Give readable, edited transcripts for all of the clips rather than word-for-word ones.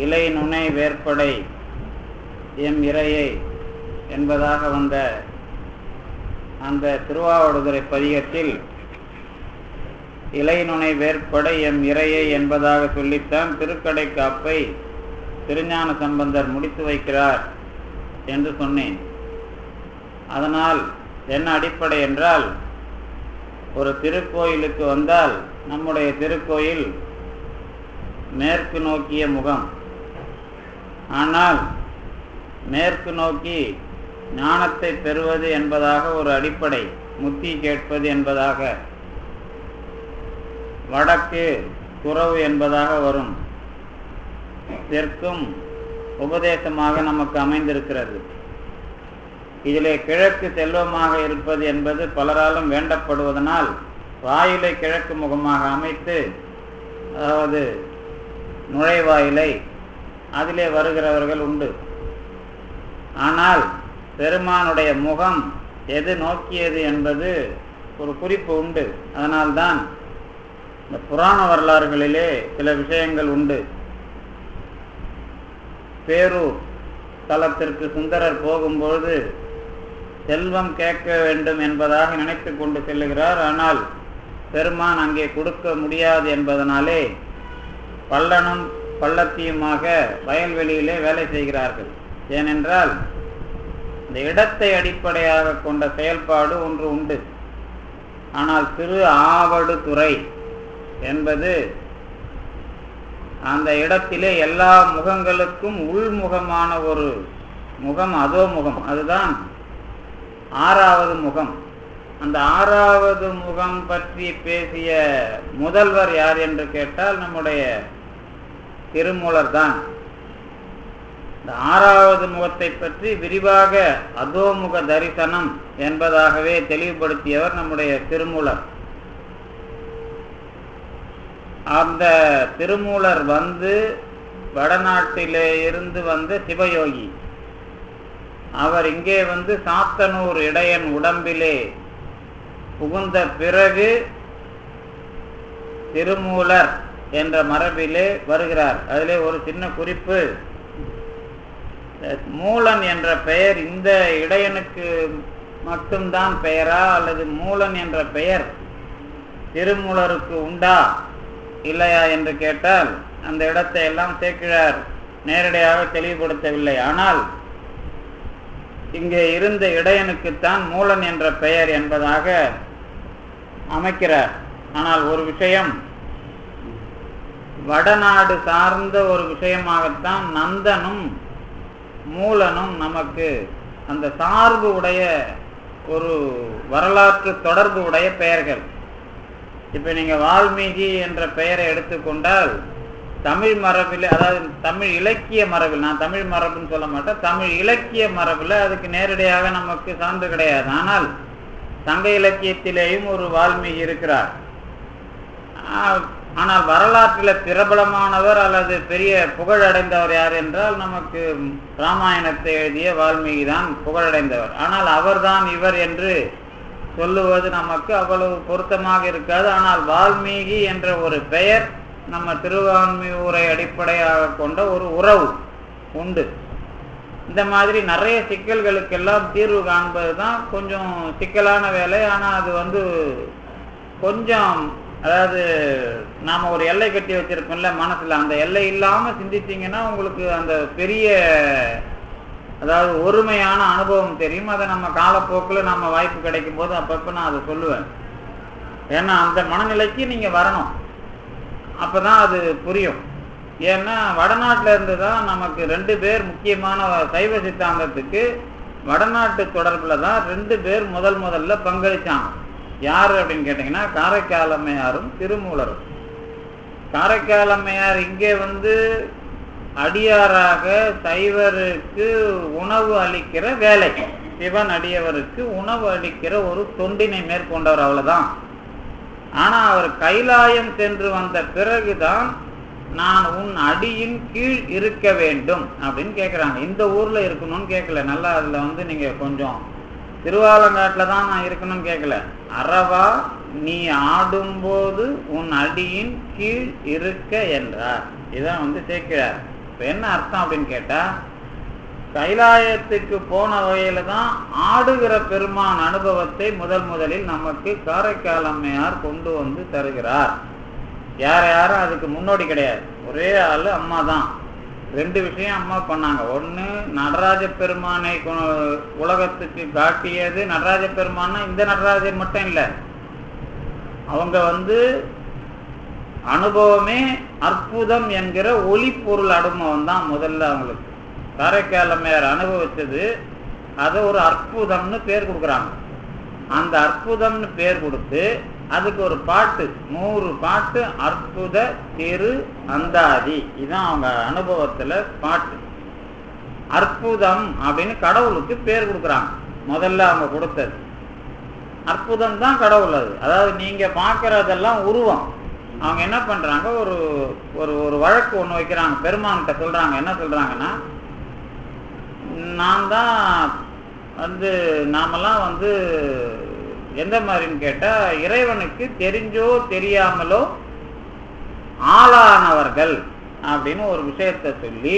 இலை நுனை வேற்படை எம் இறையை என்பதாக வந்த அந்த திருவாவடுதுறை பதிகத்தில் இலை நுனை வேற்படை எம் இறையை என்பதாக சொல்லித்தான் திருக்கடை காப்பை திருஞான சம்பந்தர் முடித்து வைக்கிறார் என்று சொன்னேன். அதனால் என்ன அடிப்படை என்றால், ஒரு திருக்கோயிலுக்கு வந்தால் நம்முடைய திருக்கோயில் மேற்கு நோக்கிய முகம். ஆனால் மேற்கு நோக்கி ஞானத்தை பெறுவது என்பதாக ஒரு அடிப்படை, முத்தி கேட்பது என்பதாக, வடக்கு துறவு என்பதாக வரும். தெற்கும் உபதேசமாக நமக்கு அமைந்திருக்கிறது. இதிலே கிழக்கு செல்வமாக இருப்பது என்பது பலராலும் வேண்டப்படுவதனால் வாயிலை கிழக்கு முகமாக அமைத்து, அதாவது நுழைவாயிலை அதிலே வருகிறவர்கள் உண்டு. ஆனால் பெருமானுடைய முகம் எது நோக்கியது என்பது ஒரு குறிப்பு உண்டு. அதனால்தான் இந்த புராண வரலாறுகளிலே சில விஷயங்கள் உண்டு. பேரூர் தலத்திற்கு சுந்தரர் போகும்பொழுது செல்வம் கேட்க வேண்டும் என்பதாக நினைத்து கொண்டு செல்லுகிறார். ஆனால் பெருமான் அங்கே கொடுக்க முடியாது என்பதனாலே பள்ளனும் பள்ளத்தியுமாக வயல்வெளியிலே வேலை செய்கிறார்கள். ஏனென்றால் இந்த இடத்தை அடிப்படையாக கொண்ட செயல்பாடு ஒன்று உண்டு. ஆனால் திரு ஆவடுதுறை என்பது அந்த இடத்திலே எல்லா முகங்களுக்கும் உள்முகமான ஒரு முகம், அதோ முகம். அதுதான் ஆறாவது முகம். அந்த ஆறாவது முகம் பற்றி பேசிய முதல்வர் யார் என்று கேட்டால் நம்முடைய திருமூலர் தான். இந்த ஆறாவது முகத்தை பற்றி விரிவாக அதோமுக தரிசனம் என்பதாகவே தெளிவுபடுத்தியவர் நம்முடைய திருமூலர். அந்த திருமூலர் வந்து வடநாட்டிலே இருந்து வந்த சிவயோகி. அவர் இங்கே வந்து சாத்தனூர் இடையன் உடம்பிலே புகுந்த பிறகு திருமூலர் என்ற மரபிலே வருகிறார். அதிலே ஒரு சின்ன குறிப்பு, மூலன் என்ற பெயர் இந்த இடையனுக்கு மட்டும்தான் பெயரா அல்லது மூலன் என்ற பெயர் திருமூலருக்கு உண்டா இல்லையா என்று கேட்டால் அந்த இடத்தை எல்லாம் சேக்கிழார் நேரடியாக தெளிவுபடுத்தவில்லை. ஆனால் இங்கே இருந்த இடையனுக்குத்தான் மூலன் என்ற பெயர் என்பதாக அமைக்கிறார். ஆனால் ஒரு விஷயம், வடநாடு சார்ந்த ஒரு விஷயமாகத்தான் நந்தனும் மூலனும் நமக்கு அந்த சார்பு உடைய ஒரு வரலாற்று தொடர்பு உடைய பெயர்கள். இப்ப நீங்க வால்மீகி என்ற பெயரை எடுத்துக்கொண்டால் தமிழ் மரபில், அதாவது தமிழ் இலக்கிய மரபில், நான் தமிழ் மரபுன்னு சொல்ல மாட்டேன், தமிழ் இலக்கிய மரபில் அதுக்கு நேரடியாக நமக்கு சான்று கிடையாது. ஆனால் சங்க இலக்கியத்திலேயும் ஒரு வால்மீகி இருக்கிறார். ஆனால் வரலாற்றில் பிரபலமானவர் அல்லது பெரிய புகழடைந்தவர் யார் என்றால் நமக்கு ராமாயணத்தை எழுதிய வால்மீகி தான் புகழடைந்தவர். ஆனால் அவர்தான் இவர் என்று சொல்லுவது நமக்கு அவ்வளவு பொருத்தமாக இருக்காது. ஆனால் வால்மீகி என்ற ஒரு பெயர் நம்ம திருவான்மியூரை அடிப்படையாக கொண்ட ஒரு உறவு உண்டு. இந்த மாதிரி நிறைய சிக்கல்களுக்கெல்லாம் தீர்வு காண்பது தான் கொஞ்சம் சிக்கலான வேலை. ஆனால் அது வந்து கொஞ்சம், அதாவது நாம ஒரு எல்லை கட்டி வச்சிருக்கோம்ல மனசுல, அந்த எல்லை இல்லாம சிந்தித்தீங்கன்னா உங்களுக்கு அந்த பெரிய, அதாவது ஒருமையான அனுபவம் தெரியும். அதை நம்ம காலப்போக்கில் நம்ம வாய்ப்பு கிடைக்கும் போது அப்பப்போ நான் அதை சொல்லுவேன். ஏன்னா அந்த மனநிலைக்கு நீங்க வரணும், அப்பதான் அது புரியும். ஏன்னா வடநாட்டில இருந்து தான் நமக்கு 2 பேர் முக்கியமான சைவ சித்தாந்தத்துக்கு வடநாட்டு தொடர்புல தான் 2 பேர் முதல்ல பங்களிச்சாங்க. யார் அப்படின்னு கேட்டீங்கன்னா காரைக்கால் அம்மையாரும் திருமூலரும். காரைக்கால் அம்மையார் இங்கே வந்து அடியாராக சைவருக்கு உணவு அளிக்கிற வேலை, சிவன் அடியவருக்கு உணவு அளிக்கிற ஒரு தொண்டினை மேற்கொண்டவர், அவ்வளவுதான். ஆனா அவர் கைலாயம் சென்று வந்த பிறகுதான் நான் உன் அடியின் கீழ் இருக்க வேண்டும் அப்படின்னு கேட்குறாங்க. இந்த ஊர்ல இருக்கணும்னு கேட்கல. நல்லா அதுல வந்து நீங்க கொஞ்சம் திருவாலங்காட்டில் தான் நான் இருக்கணும்னு கேட்கல. அறவா நீ ஆடும்போது உன் அடியின் கீழ் இருக்க என்றார். இதான் வந்து சேர்க்கிறார். இப்ப என்ன அர்த்தம் அப்படின்னு கேட்டா, கைலாயத்துக்கு போன வகையில தான் ஆடுகிற பெருமான் அனுபவத்தை முதலில் நமக்கு காரைக்கால் அம்மையார் கொண்டு வந்து தருகிறார். யாரும் அதுக்கு முன்னோடி கிடையாது. ஒரே ஆளு அம்மா தான். 2 விஷயம் அம்மா பண்ணாங்க. ஒண்ணு, நடராஜ பெருமானை உலகத்துக்கு காட்டியது. நடராஜ பெருமானா இந்த நடராஜர் மட்டும் இல்லை, அவங்க அனுபவமே அற்புதம் என்கிற ஒளி பொருள் அனுபவம் தான் முதல்ல அவங்களுக்கு. காரைக்கால் அம்மையார் அனுபவிச்சது அதை ஒரு அற்புதம்னு பேர் கொடுக்குறாங்க. அந்த அற்புதம்னு பேர் கொடுத்து அதுக்கு ஒரு பாட்டு, 100 பாட்டு, அற்புத திரு அந்தாதி, இதுதான் அவங்க அனுபவத்துல பாட்டு. அற்புதம் அப்படின்னு கடவுளுக்கு பேர் கொடுக்குறாங்க. முதல்ல அவங்க கொடுத்தது அற்புதம் தான் கடவுள். அது அதாவது நீங்க பார்க்கறதெல்லாம் உருவம். அவங்க என்ன பண்றாங்க, ஒரு ஒரு வழக்கு ஒண்ணு வைக்கிறாங்க. பெருமான்கிட்ட சொல்றாங்க. என்ன சொல்றாங்கன்னா, நான் தான் நாமெல்லாம் எந்த மாதிரின்னு கேட்டா, இறைவனுக்கு தெரிஞ்சோ தெரியாமலோ ஆளானவர்கள் அப்படின்னு ஒரு விஷயத்த சொல்லி,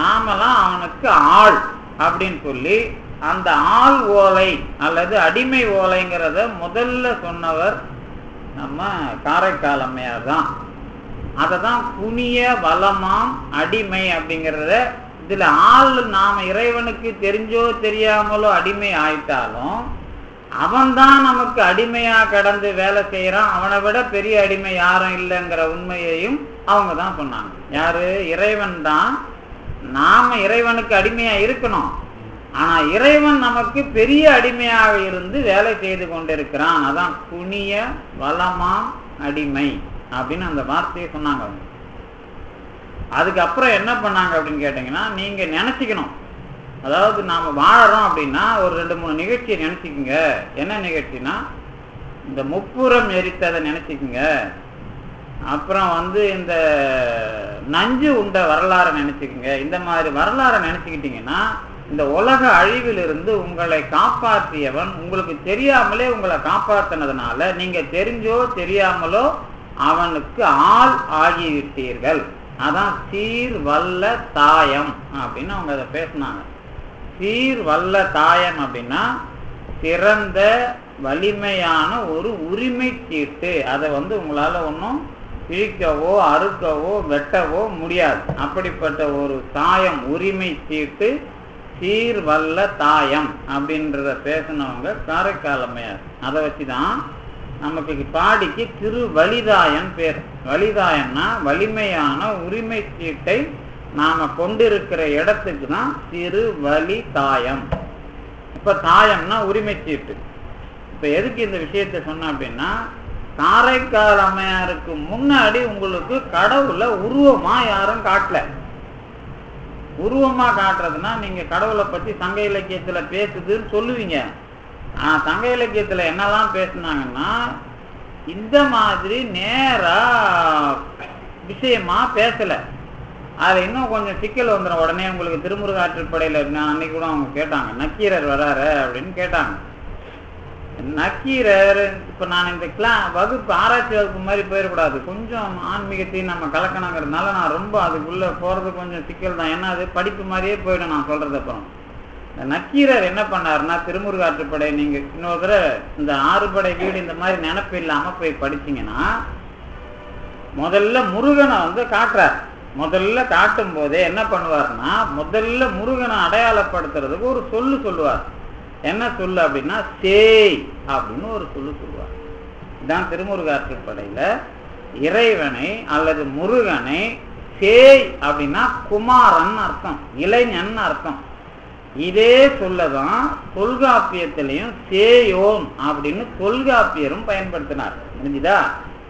நாமெல்லாம் அவனுக்கு ஆள் அப்படின்னு சொல்லி, அந்த ஆள் ஓலை அல்லது அடிமை ஓலைங்கிறத முதல்ல சொன்னவர் நம்ம காரைக்கால் அம்மையார் தான். அதை தான் புனிய வளமாம் அடிமை அப்படிங்கிறத, இதுல ஆள் நாம இறைவனுக்கு தெரிஞ்சோ தெரியாமலோ அடிமை ஆயிட்டாலும் அவன்தான் நமக்கு அடிமையா கடந்து வேலை செய்யறான். அவனை விட பெரிய அடிமை யாரும் இல்லைங்கிற உண்மையையும் அவங்க தான் சொன்னாங்க. யாரு? இறைவன் தான். நாம இறைவனுக்கு அடிமையா இருக்கணும், ஆனா இறைவன் நமக்கு பெரிய அடிமையாக இருந்து வேலை செய்து கொண்டிருக்கிறான். அதான் புனிய வளமா அடிமை அப்படின்னு அந்த வார்த்தையை சொன்னாங்க அவங்க. அதுக்கப்புறம் என்ன பண்ணாங்க அப்படின்னு கேட்டீங்கன்னா, நீங்க நினைச்சுக்கணும். அதாவது நாம வாழறோம் அப்படின்னா ஒரு 2-3 நிகழ்ச்சியை நினைச்சுக்குங்க. என்ன நிகழ்ச்சினா, இந்த முப்புறம் எரித்ததை நினைச்சுக்குங்க. அப்புறம் இந்த நஞ்சு உண்ட வரலாறை நினைச்சுக்குங்க. இந்த மாதிரி வரலாறை நினைச்சுக்கிட்டீங்கன்னா, இந்த உலக அழிவிலிருந்து உங்களை காப்பாற்றியவன் உங்களுக்கு தெரியாமலே உங்களை காப்பாற்றினதுனால நீங்க தெரிஞ்சோ தெரியாமலோ அவனுக்கு ஆள் ஆகிவிட்டீர்கள். அதான் சீர் வல்ல தாயம் அப்படின்னு அவங்க அதை பேசினாங்க. சீர் வல்ல தாயம் அப்படின்னா சிறந்த வலிமையான ஒரு உரிமை சீட்டு. அதை உங்களால ஒன்றும் பிரிக்கவோ அறுக்கவோ வெட்டவோ முடியாது. அப்படிப்பட்ட ஒரு தாயம், உரிமை சீட்டு, சீர் வல்ல தாயம் அப்படின்றத பேசினவங்க காரைக்கால் அம்மையார். அதை வச்சுதான் நமக்கு பாடிக்கு திரு வலிதாயன் பேர். வலிதாயன்னா வலிமையான உரிமை சீட்டை நாம கொண்டிருக்கிற இடத்துக்கு தான் திரு வலி தாயம். இப்ப தாயம்னா உரிமை சீட்டு. இப்ப எதுக்கு இந்த விஷயத்த சொன்ன அப்படின்னா, காரைக்கால் அம்மையாருக்கு முன்னாடி உங்களுக்கு கடவுளை உருவமா யாரும் காட்டல. உருவமா காட்டுறதுன்னா, நீங்க கடவுளை பத்தி சங்க இலக்கியத்துல பேசுதுன்னு சொல்லுவீங்க. ஆனா சங்க இலக்கியத்துல என்னெல்லாம் பேசினாங்கன்னா, இந்த மாதிரி நேரா விஷயமா பேசல. அதுல இன்னும் கொஞ்சம் சிக்கல் வந்துடும். உடனே உங்களுக்கு திருமுருகாற்றுப்படையில அன்னைக்கு கூட அவங்க கேட்டாங்க, நக்கீரர் வராரு அப்படின்னு கேட்டாங்க. நக்கீரர், இப்ப நான் இந்த வகுப்பு ஆராய்ச்சி வகுப்பு மாதிரி போயிடக்கூடாது, கொஞ்சம் ஆன்மீகத்தையும் நம்ம கலக்கணுங்கிறதுனால நான் ரொம்ப அதுக்குள்ள போறது கொஞ்சம் சிக்கல் தான். ஏன்னா அது படிப்பு மாதிரியே போயிடும் நான் சொல்றது. அப்புறம் நக்கீரர் என்ன பண்ணாருன்னா, திருமுருகாற்றுப்படை நீங்க இன்னொரு தடவை இந்த 6 படை வீடு இந்த மாதிரி நினைப்பு இல்லாம போய் படிச்சீங்கன்னா, முதல்ல முருகனை காட்டுறார். முதல்ல காட்டும் போதே என்ன பண்ணுவார்னா, முதல்ல முருகனை அடையாளப்படுத்துறதுக்கு ஒரு சொல்லு சொல்லுவார். என்ன சொல்லு அப்படின்னா, சேய் அப்படின்னு ஒரு சொல்லு சொல்லுவார். இதுதான் திருமுருகாற்றுப்படையில இறைவனை அல்லது முருகனை சேய் அப்படின்னா குமாரன் அர்த்தம், இளைஞன் அர்த்தம். இதே சொல்லதான் தொல்காப்பியத்திலையும் சேயோன் அப்படின்னு தொல்காப்பியரும் பயன்படுத்தினார். முடிஞ்சுதா?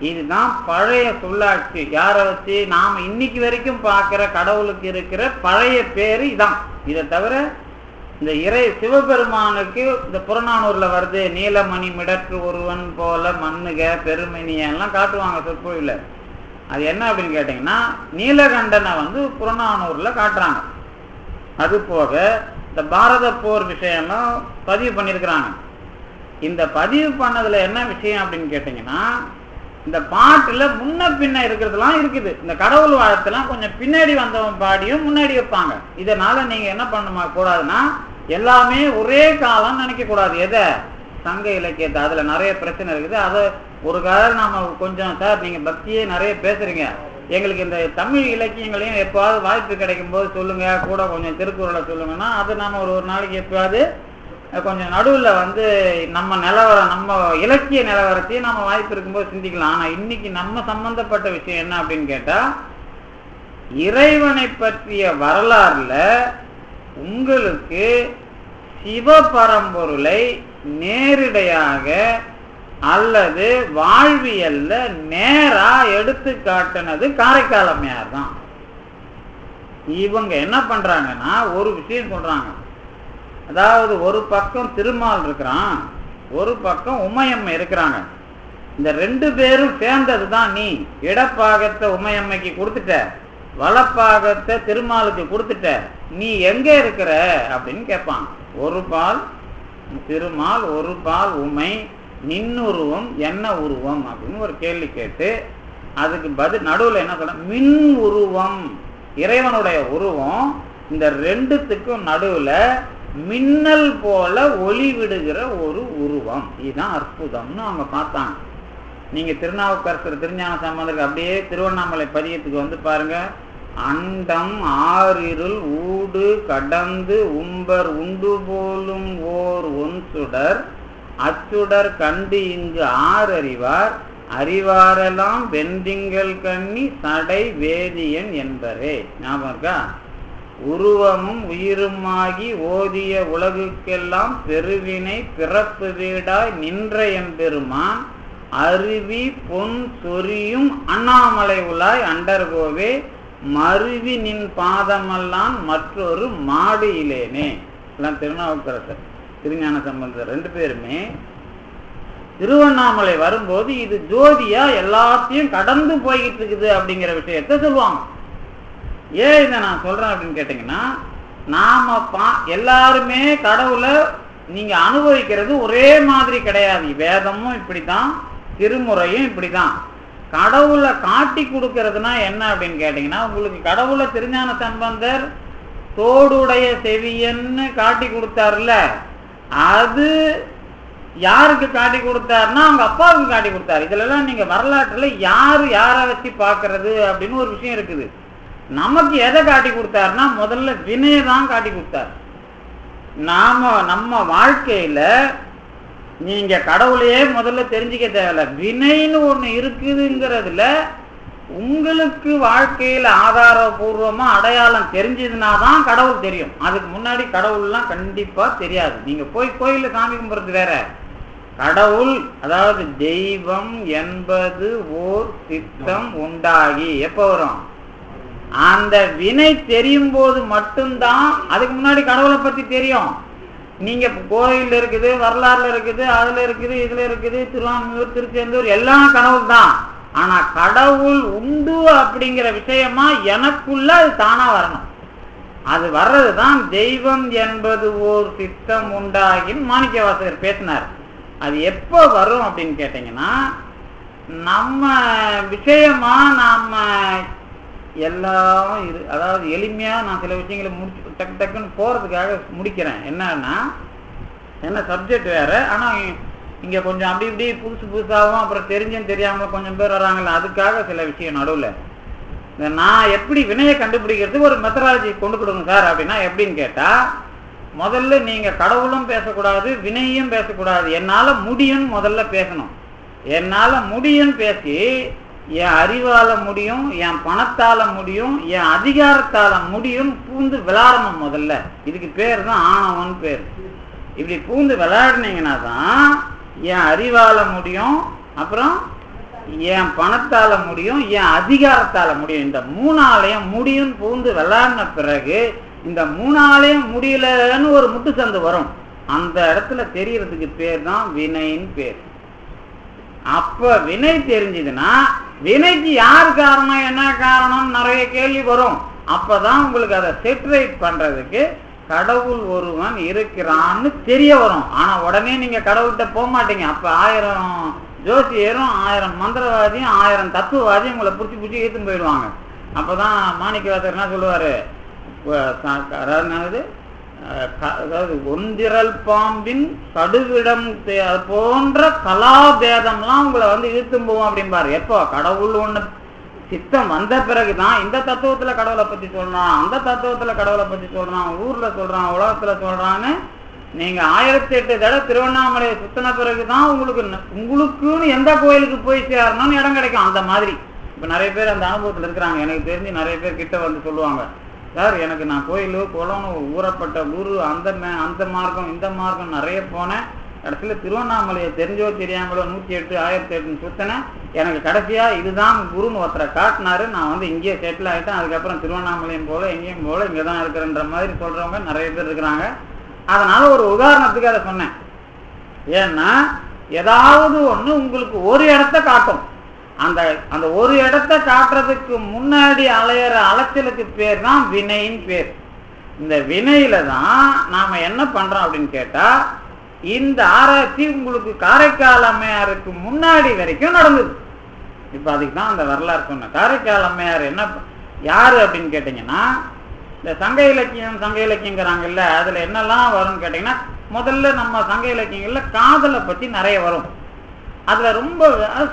இதுதான் பழைய சொல்லாட்சி. யாரை வச்சு நாம இன்னைக்கு வரைக்கும் பார்க்கிற கடவுளுக்கு இருக்கிற பழைய பேரு இதான். இதை தவிர இந்த சிவபெருமானுக்கு இந்த புறநானூர்ல வருது, நீலமணி மிடற்று ஒருவன் போல மண்ணுக பெருமணிய எல்லாம் காட்டுவாங்க சொற்பொழிவுல. அது என்ன அப்படின்னு கேட்டீங்கன்னா, நீலகண்டனை புறநானூர்ல காட்டுறாங்க. அது போக இந்த பாரத போர் விஷயம்லாம் பதிவு பண்ணியிருக்கிறாங்க. இந்த பதிவு பண்ணதுல என்ன விஷயம் அப்படின்னு கேட்டீங்கன்னா, இந்த பாட்டுல முன்ன பின்ன இருக்கிறதுலாம் இருக்குது. இந்த கடவுள் வாழ்த்தெல்லாம் கொஞ்சம் பின்னாடி வந்தவன் பாடியும் முன்னாடி வைப்பாங்க. இதனால நீங்க என்ன பண்ண கூடாதுன்னா எல்லாமே ஒரே காலம் நினைக்க கூடாது. எதை சங்க இலக்கியத்தை அதுல நிறைய பிரச்சனை இருக்குது. அதை ஒரு காலம் நாம கொஞ்சம் சார் நீங்க பக்தியே நிறைய பேசுறீங்க, எங்களுக்கு இந்த தமிழ் இலக்கியங்களையும் எப்போவாது வாய்ப்பு கிடைக்கும் போது சொல்லுங்க, கூட கொஞ்சம் திருக்குறளை சொல்லுங்கன்னா அது நம்ம ஒரு நாளைக்கு எப்போவாது கொஞ்சம் நடுவில் நம்ம நிலவரம் நம்ம இலக்கிய நிலவரத்தையும் நம்ம வாய்ப்பு இருக்கும்போது சிந்திக்கலாம். ஆனா இன்னைக்கு நம்ம சம்பந்தப்பட்ட விஷயம் என்ன அப்படின்னு கேட்டா, இறைவனை பற்றிய வரலாறுல உங்களுக்கு சிவபரம்பொருளை நேரிடையாக அல்லது வாழ்வியல்ல நேரா எடுத்து காட்டினது காரைக்கால் அம்மையார் தான். இவங்க என்ன பண்றாங்கன்னா ஒரு விஷயம் சொல்றாங்க, அதாவது ஒரு பக்கம் திருமால் இருக்கிறான், ஒரு பக்கம் உமையம்மை இருக்கிறாங்க. இந்த ரெண்டு பேரும் சேர்ந்தது தான் நீ. இடப்பாகத்தை உமையம்மைக்கு கொடுத்துட்ட, வலப்பாகத்தை திருமாலுக்கு கொடுத்துட்ட, நீ எங்க இருக்கிற அப்படின்னு கேட்பாங்க. ஒரு பால் திருமால், ஒரு பால் உமை, நின்னுருவம் என்ன உருவம் அப்படின்னு ஒரு கேள்வி கேட்டு அதுக்கு பதில் நடுவில் என்ன சொல்ற, மின் உருவம், இறைவனுடைய உருவம். இந்த ரெண்டுத்துக்கும் நடுவுல மின்னல் போல ஒளி விடுகிற ஒரு உருவம். இதுதான் அற்புதம்னு அவங்க பார்த்தாங்க. நீங்க திருநாவுக்கரசர் திருஞான சம்பந்தருக்கு அப்படியே திருவண்ணாமலை பதியத்துக்கு பாருங்க. அண்டம் ஆறிருள் ஊடு கடந்து உம்பர் உண்டு போலும் ஓர் ஒன் சுடர் அச்சுடர் கண்டு இங்கு ஆறறிவார் அறிவாரெல்லாம் வெந்திங்கள் கண்ணி சடை வேதியன் என்பரே. ஞாபகம் இருக்கா? உருவமும் உயிருமாகி ஓதிய உலகுக்கெல்லாம் பெருவினை பிறப்பு வீடாய் நின்ற எம்பெருமான் அருவி பொன் சொரியும் அண்ணாமலை உலாய் அண்டர்கோவே மருவி நின் பாதமெல்லாம் மற்றொரு மாடு இலேனே. எல்லாம் திருநாவுக்கரசர் திருஞான சம்பந்தர் ரெண்டு பேருமே திருவண்ணாமலை வரும்போது இது ஜோதியா எல்லாத்தையும் கடந்து போய்கிட்டு இருக்குது அப்படிங்கிற விஷயத்த சொல்லுவாங்க. ஏன் இதை நான் சொல்றேன் அப்படின்னு கேட்டீங்கன்னா, நாம எல்லாருமே கடவுளை நீங்க அனுபவிக்கிறது ஒரே மாதிரி கிடையாது. வேதமும் இப்படிதான், திருமுறையும் இப்படிதான். கடவுளை காட்டி கொடுக்கறதுனா என்ன அப்படின்னு கேட்டீங்கன்னா, உங்களுக்கு கடவுளை திருஞான சம்பந்தர் தோடுடைய செவியன்னு காட்டி கொடுத்தாருல்ல, அது யாருக்கு காட்டி கொடுத்தாருன்னா அவங்க அப்பாவுக்கு காட்டி கொடுத்தாரு. இதுல எல்லாம் நீங்க வரலாற்றுல யாரு யாரை வச்சு பாக்குறது அப்படின்னு ஒரு விஷயம் இருக்குது. நமக்கு எதை காட்டி கொடுத்தாருன்னா முதல்ல வினையை தான் காட்டி கொடுத்தாரு. நம்ம வாழ்க்கையில நீங்க கடவுளையே முதல்ல தெரிஞ்சுக்க தேவையில்ல, வினைன்னு ஒண்ணு இருக்குதுங்கிறதுல உங்களுக்கு வாழ்க்கையில ஆதாரபூர்வமா அடையாளம் தெரிஞ்சதுனாதான் கடவுள் தெரியும். அதுக்கு முன்னாடி கடவுள்லாம் கண்டிப்பா தெரியாது. நீங்க போய் கோயில்ல சாமி கும்பிடுறது வேற, கடவுள் அதாவது தெய்வம் என்பது ஓர் சித்தம் உண்டாகி எப்ப வரும், அந்த வினை தெரியும் போது மட்டும்தான். அதுக்கு முன்னாடி கடவுளை பத்தி தெரியும். நீங்க கோயில் இருக்குது, வரலாறுல இருக்குது, அதுல இருக்குது, இதுல இருக்குது, திருவான்மியூர் திருச்செந்தூர் எல்லாம் கடவுள் தான். ஆனா கடவுள் உண்டு அப்படிங்கிற விஷயமா எனக்குள்ள அது தானா வரணும். அது வர்றதுதான் தெய்வம் என்பது ஓர் சித்தம் உண்டாகின்னு மாணிக்கவாசகர் பேசினார். அது எப்ப வரும் அப்படின்னு கேட்டீங்கன்னா, நம்ம விஷயமா நாம எல்லாம் அதாவது எளிமையா நான் சில விஷயங்களை முடிச்சு டக்கு டக்குன்னு போறதுக்காக முடிக்கிறேன். என்னன்னா என்ன சப்ஜெக்ட் வேற, ஆனா இங்க கொஞ்சம் அப்படி இப்படி புதுசு புதுசாகவும் அப்புறம் தெரிஞ்சும் தெரியாம கொஞ்சம் பேர் வராங்கல்ல, அதுக்காக சில விஷயம் நடுவில் நான் எப்படி வினையை கண்டுபிடிக்கிறதுக்கு ஒரு மெத்தடாலஜி கொண்டு கொடுங்க சார் அப்படின்னா எப்படின்னு கேட்டா, முதல்ல நீங்க கடவுளும் பேசக்கூடாது, வினையும் பேசக்கூடாது, என்னால முடியும் முதல்ல பேசணும். என்னால முடியும் பேசி என் அறிவால முடியும், என் பணத்தால முடியும், என் அதிகாரத்தால முடியும் பூந்து விளையாடணும். முதல்ல இதுக்கு பேர் தான் ஆணவன் பேர். இப்படி பூந்து விளையாடினீங்கன்னா தான் என் அறிவால முடியும், அப்புறம் என் பணத்தால முடியும், என் அதிகாரத்தால முடியும். இந்த மூணாலையும் முடியும் பூந்து விளையாடின பிறகு இந்த மூணாலையும் முடியலன்னு ஒரு முட்டு சந்து வரும். அந்த இடத்துல தெரியறதுக்கு பேர் தான் வினைன்னு பேர். அப்ப வினை தெரிஞ்சதுன்னா வினைக்கு யார் காரணம் என்ன காரணம் நிறைய கேள்வி வரும். அப்பதான் உங்களுக்கு அதை செட்ரேட் பண்றதுக்கு கடவுள் ஒருவன் இருக்கிறான்னு தெரிய வரும். ஆனா உடனே நீங்க கடவுள்கிட்ட போக மாட்டீங்க. அப்ப 1000 ஜோசியரும் 1000 மந்திரவாதியும் 1000 தத்துவவாதியும் உங்களை பிடிச்சி ஏற்றுன்னு போயிடுவாங்க. அப்போதான் மாணிக்கவாசகர் என்ன சொல்லுவார், அதாவது ஒன்றிரல் பாம்பின் கடுவிடம் போன்ற கலாபேதம்லாம் உங்களை வந்து இழுத்தும் போவோம் அப்படிம்பாரு. எப்போ கடவுள் ஒன்று சித்தம் வந்த பிறகுதான் இந்த தத்துவத்துல கடவுளை பத்தி சொல்றான், அந்த தத்துவத்துல கடவுளை பத்தி சொல்றான், ஊர்ல சொல்றான், உலகத்துல சொல்றான்னு நீங்க 1008 தடவை திருவண்ணாமலையை சுத்தின பிறகுதான் உங்களுக்குன்னு எந்த கோயிலுக்கு போய் சேரணும்னு இடம் கிடைக்கும். அந்த மாதிரி இப்ப நிறைய பேர் அந்த அனுபவத்துல இருக்கிறாங்க. எனக்கு தெரிஞ்சு நிறைய பேர் கிட்ட வந்து சொல்லுவாங்க, சார் எனக்கு நான் கோயில் குளம் ஊறப்பட்ட குரு அந்த மார்க்கம் இந்த மார்க்கம் நிறைய போனேன், கடைசியில் திருவண்ணாமலையை தெரிஞ்சோ தெரியாமலோ 108 1008 சுத்தினேன், எனக்கு கடைசியா இதுதான் குருன்னு ஒருத்தரை காட்டினாரு, நான் வந்து இங்கேயே செட்டில் ஆகிட்டேன், அதுக்கப்புறம் திருவண்ணாமலையும் போல எங்கேயும் போல இங்கே தான் இருக்கிறன்ற மாதிரி சொல்றவங்க நிறைய பேர் இருக்கிறாங்க. அதனால ஒரு உதாரணத்துக்கு அதை சொன்னேன். ஏன்னா ஏதாவது ஒண்ணு உங்களுக்கு ஒரு இடத்த காட்டும், அந்த ஒரு இடத்த காட்டுறதுக்கு முன்னாடி அலையிற அலைச்சலுக்கு பேர் தான் வினையின் பேர். இந்த வினையில தான் நாம என்ன பண்றோம் அப்படின்னு கேட்டா, இந்த ஆராய்ச்சி உங்களுக்கு காரைக்கால் அம்மையாருக்கு முன்னாடி வரைக்கும் நடந்தது. இப்ப அதுக்கு தான் அந்த வரலாறு சொன்ன. காரைக்கால் அம்மையார் என்ன யாரு அப்படின்னு கேட்டீங்கன்னா, இந்த சங்க இலக்கியங்கிறாங்கல்ல, அதுல என்னெல்லாம் வரும்னு கேட்டீங்கன்னா, முதல்ல நம்ம சங்க இலக்கியங்கள்ல காதலை பத்தி நிறைய வரும், அதுல ரொம்ப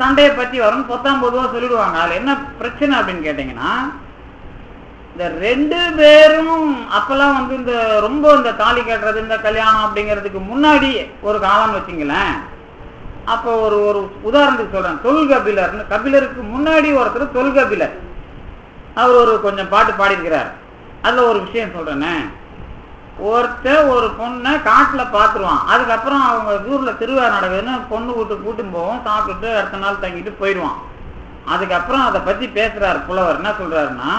சண்டையை பத்தி வரும், 19 சொல்லிடுவாங்க. அதுல என்ன பிரச்சனை அப்படின்னு கேட்டீங்கன்னா, இந்த 2 பேரும் அப்பெல்லாம் வந்து இந்த ரொம்ப இந்த தாலி கட்டுறது இந்த கல்யாணம் அப்படிங்கிறதுக்கு முன்னாடி ஒரு காலம் வச்சுங்களேன். அப்போ ஒரு உதாரணத்துக்கு சொல்றேன், தொல்கபிலர்னு, கபிலருக்கு முன்னாடி ஒருத்தர் தொல்கபிலர், அவர் ஒரு கொஞ்சம் பாட்டு பாடியிருக்கிறார். அதுல ஒரு விஷயம் சொல்றேனே, ஒருத்தர் ஒரு பொண்ணை காட்டுல பாத்துருவான், அதுக்கப்புறம் அவங்க ஊர்ல திருவிழா நடக்குதுன்னு பொண்ணு கூட்டும் போவோம், சாப்பிட்டுட்டு அடுத்த நாள் தங்கிட்டு போயிடுவான். அதுக்கப்புறம் அதை பத்தி பேசுறாரு புலவர். என்ன சொல்றாருன்னா,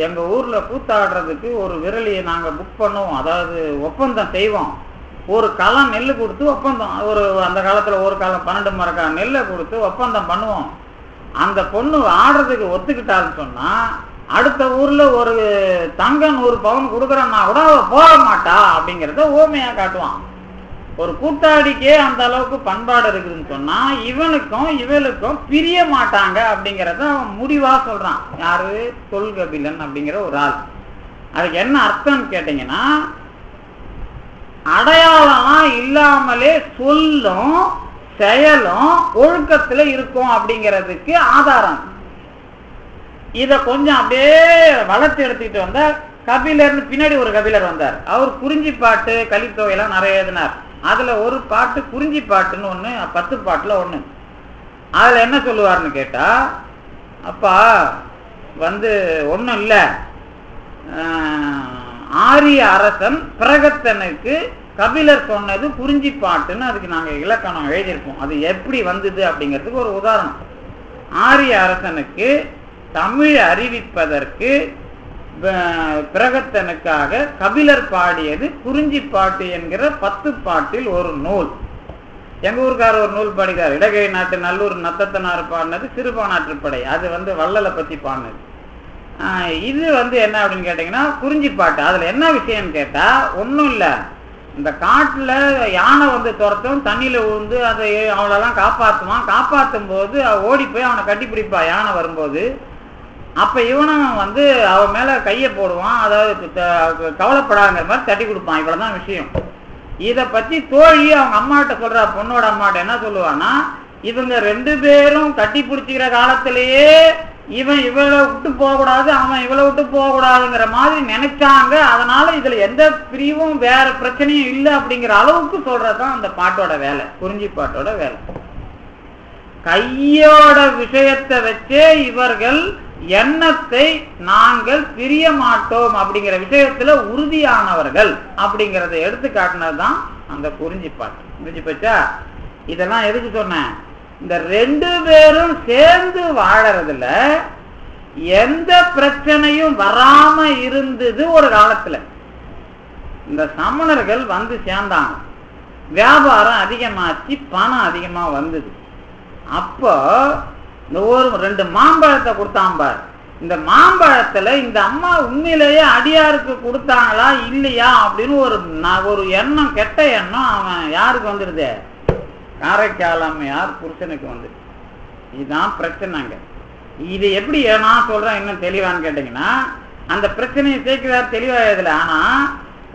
எங்க ஊர்ல கூத்தாடுறதுக்கு ஒரு விரலியை நாங்க புக் பண்ணுவோம், அதாவது ஒப்பந்தம் செய்வோம், ஒரு களம் நெல் கொடுத்து ஒப்பந்தம், அந்த காலத்துல ஒரு காலம் 12 மரக்கா நெல்லை கொடுத்து ஒப்பந்தம் பண்ணுவோம். அந்த பொண்ணு ஆடுறதுக்கு ஒத்துக்கிட்டான்னு சொன்னா அடுத்த ஊர்ல ஒரு தங்க 100 பவுன் கொடுக்குறன்னா கூட அவ போக மாட்டா அப்படிங்கிறத ஓமையா காட்டுவான். ஒரு கூத்தாடிக்கே அந்த அளவுக்கு பண்பாடு இருக்குதுன்னு சொன்னா இவனுக்கும் இவளுக்கும் பிரிய மாட்டாங்க அப்படிங்கிறத அவன் முடிவா சொல்றான். யாரு? தொல்கபிலன் அப்படிங்கிற ஒரு ஆள். அதுக்கு என்ன அர்த்தம்னு கேட்டீங்கன்னா, அடையாளம் இல்லாமலே சொல்லும் செயலும் ஒழுக்கத்துல இருக்கும் அப்படிங்கிறதுக்கு ஆதாரம். இத கொஞ்சம் அப்படியே வளர்த்து எடுத்துக்கிட்டு வந்தா, கபிலர்னு பின்னாடி ஒரு கபிலர் வந்தார். அவர் குறிஞ்சி பாட்டு கலித்தொகையெல்லாம் நிறைய எழுதினார். அதுல ஒரு பாட்டு குறிஞ்சி பாட்டுன்னு ஒண்ணு, 10 பாட்டுல ஒண்ணு. அதுல என்ன சொல்லுவார்னு கேட்டா, அப்பா வந்து ஒண்ணும் இல்ல, ஆரிய அரசன் பிரகத்தனுக்கு கபிலர் சொன்னது குறிஞ்சி பாட்டுன்னு அதுக்கு நாங்க இலக்கணம் எழுதியிருப்போம். அது எப்படி வந்தது அப்படிங்கிறதுக்கு ஒரு உதாரணம். ஆரிய அரசனுக்கு தமிழ் அறிவிப்பதற்கு பிரகத்தனுக்காக கபிலர் பாடியது குறிஞ்சி பாட்டு என்கிற 10 பாட்டில் ஒரு நூல். எங்க ஊருக்காரர் ஒரு நூல் பாடினார், இடகை நாட்டு நல்லூர் நத்தத்தனார் பாடினது சிறுபானாற்றுப்படை, அது வந்து வள்ளலை பத்தி பாடினது. இது வந்து என்ன அப்படின்னு கேட்டீங்கன்னா குறிஞ்சி பாட்டு. அதுல என்ன விஷயம்னு கேட்டா, ஒன்றும் இல்லை, இந்த காட்டுல யானை வந்து துரத்தும், தண்ணியில விழுந்து அதை அவளெல்லாம் காப்பாற்றுவான், காப்பாற்றும் போது ஓடி போய் அவனை கட்டி பிடிப்பா யானை வரும்போது. அப்ப இவனும் வந்து அவன் மேல கையை போடுவான், அதாவது கவலைப்படாங்கிற மாதிரி தட்டி கொடுப்பான். இவ்வளவுதான் விஷயம். இத பத்தி தோழி அவங்க அம்மாட்ட சொல்றா, பொண்ணோட அம்மாட்ட என்ன சொல்லுவான்னா, இவங்க 2 பேரும் கட்டி பிடிச்சிக்கிற காலத்திலேயே இவன் இவளை விட்டு போகக்கூடாது, அவன் இவளை விட்டு போகக்கூடாதுங்கிற மாதிரி நினைச்சாங்க. அதனால இதுல எந்த பிரிவும் வேற பிரச்சனையும் இல்லை அப்படிங்கிற அளவுக்கு சொல்றதுதான் அந்த பாட்டோட வேலை, குறிஞ்சி பாட்டோட வேலை. கையோட விஷயத்தை வச்சே இவர்கள் எண்ணத்தை நாங்கள் பிரிய மாட்டோம் அப்படிங்கிற விஷயத்துல உறுதியானவர்கள் அப்படிங்கிறத எடுத்து காட்டினதுதான் அந்த குறிஞ்சி பாட்டு. புரிஞ்சு போச்சா? இதெல்லாம் எதுக்கு சொன்னேன்? இந்த 2 பேரும் சேர்ந்து வாழறதுல எந்த பிரச்சனையும் வராம இருந்தது ஒரு காலத்துல. இந்த சமணர்கள் வந்து சேர்ந்தாங்க, வியாபாரம் அதிகமாச்சு, பணம் அதிகமா வந்தது. அப்போ இந்த ஒரு 2 மாம்பழத்தை கொடுத்தான் பார். இந்த மாம்பழத்துல இந்த அம்மா உண்மையிலேயே அடியாருக்கு கொடுத்தாங்களா இல்லையா அப்படின்னு ஒரு எண்ணம், கெட்ட எண்ணம் அவன் யாருக்கு வந்துடுது? காரைக்கால் அம்மையார் புருஷனுக்கு வந்து. இதுதான் பிரச்சனைங்க. இது எப்படி நான் சொல்றேன் இன்னும் தெளிவான்னு கேட்டீங்கன்னா, அந்த பிரச்சனையை சேர்க்கிறார் தெளிவாயதுல. ஆனா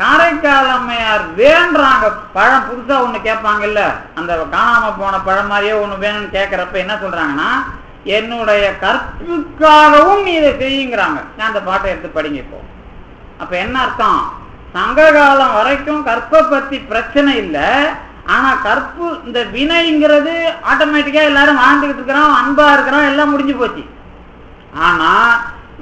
காரைக்கால் அம்மையார் வேண்டாங்க பழம் புதுசா ஒண்ணு கேட்பாங்கல்ல, அந்த காணாம போன பழம் மாதிரியே ஒண்ணு வேணும்னு கேட்கறப்ப என்ன சொல்றாங்கன்னா, என்னுடைய கற்புக்காகவும் நீ இதை செய்யுங்கிறாங்க. நான் அந்த பாட்டை எடுத்து படிங்க இப்போ. அப்ப என்ன அர்த்தம்? சங்க காலம் வரைக்கும் கற்பை பத்தி பிரச்சனை இல்லை. ஆனா கற்பு இந்த வினைங்கிறது ஆட்டோமேட்டிக்கா எல்லாரும் வாழ்ந்துகிட்டு இருக்கிறோம், அன்பா இருக்கிறோம், எல்லாம் முடிஞ்சு போச்சு. ஆனா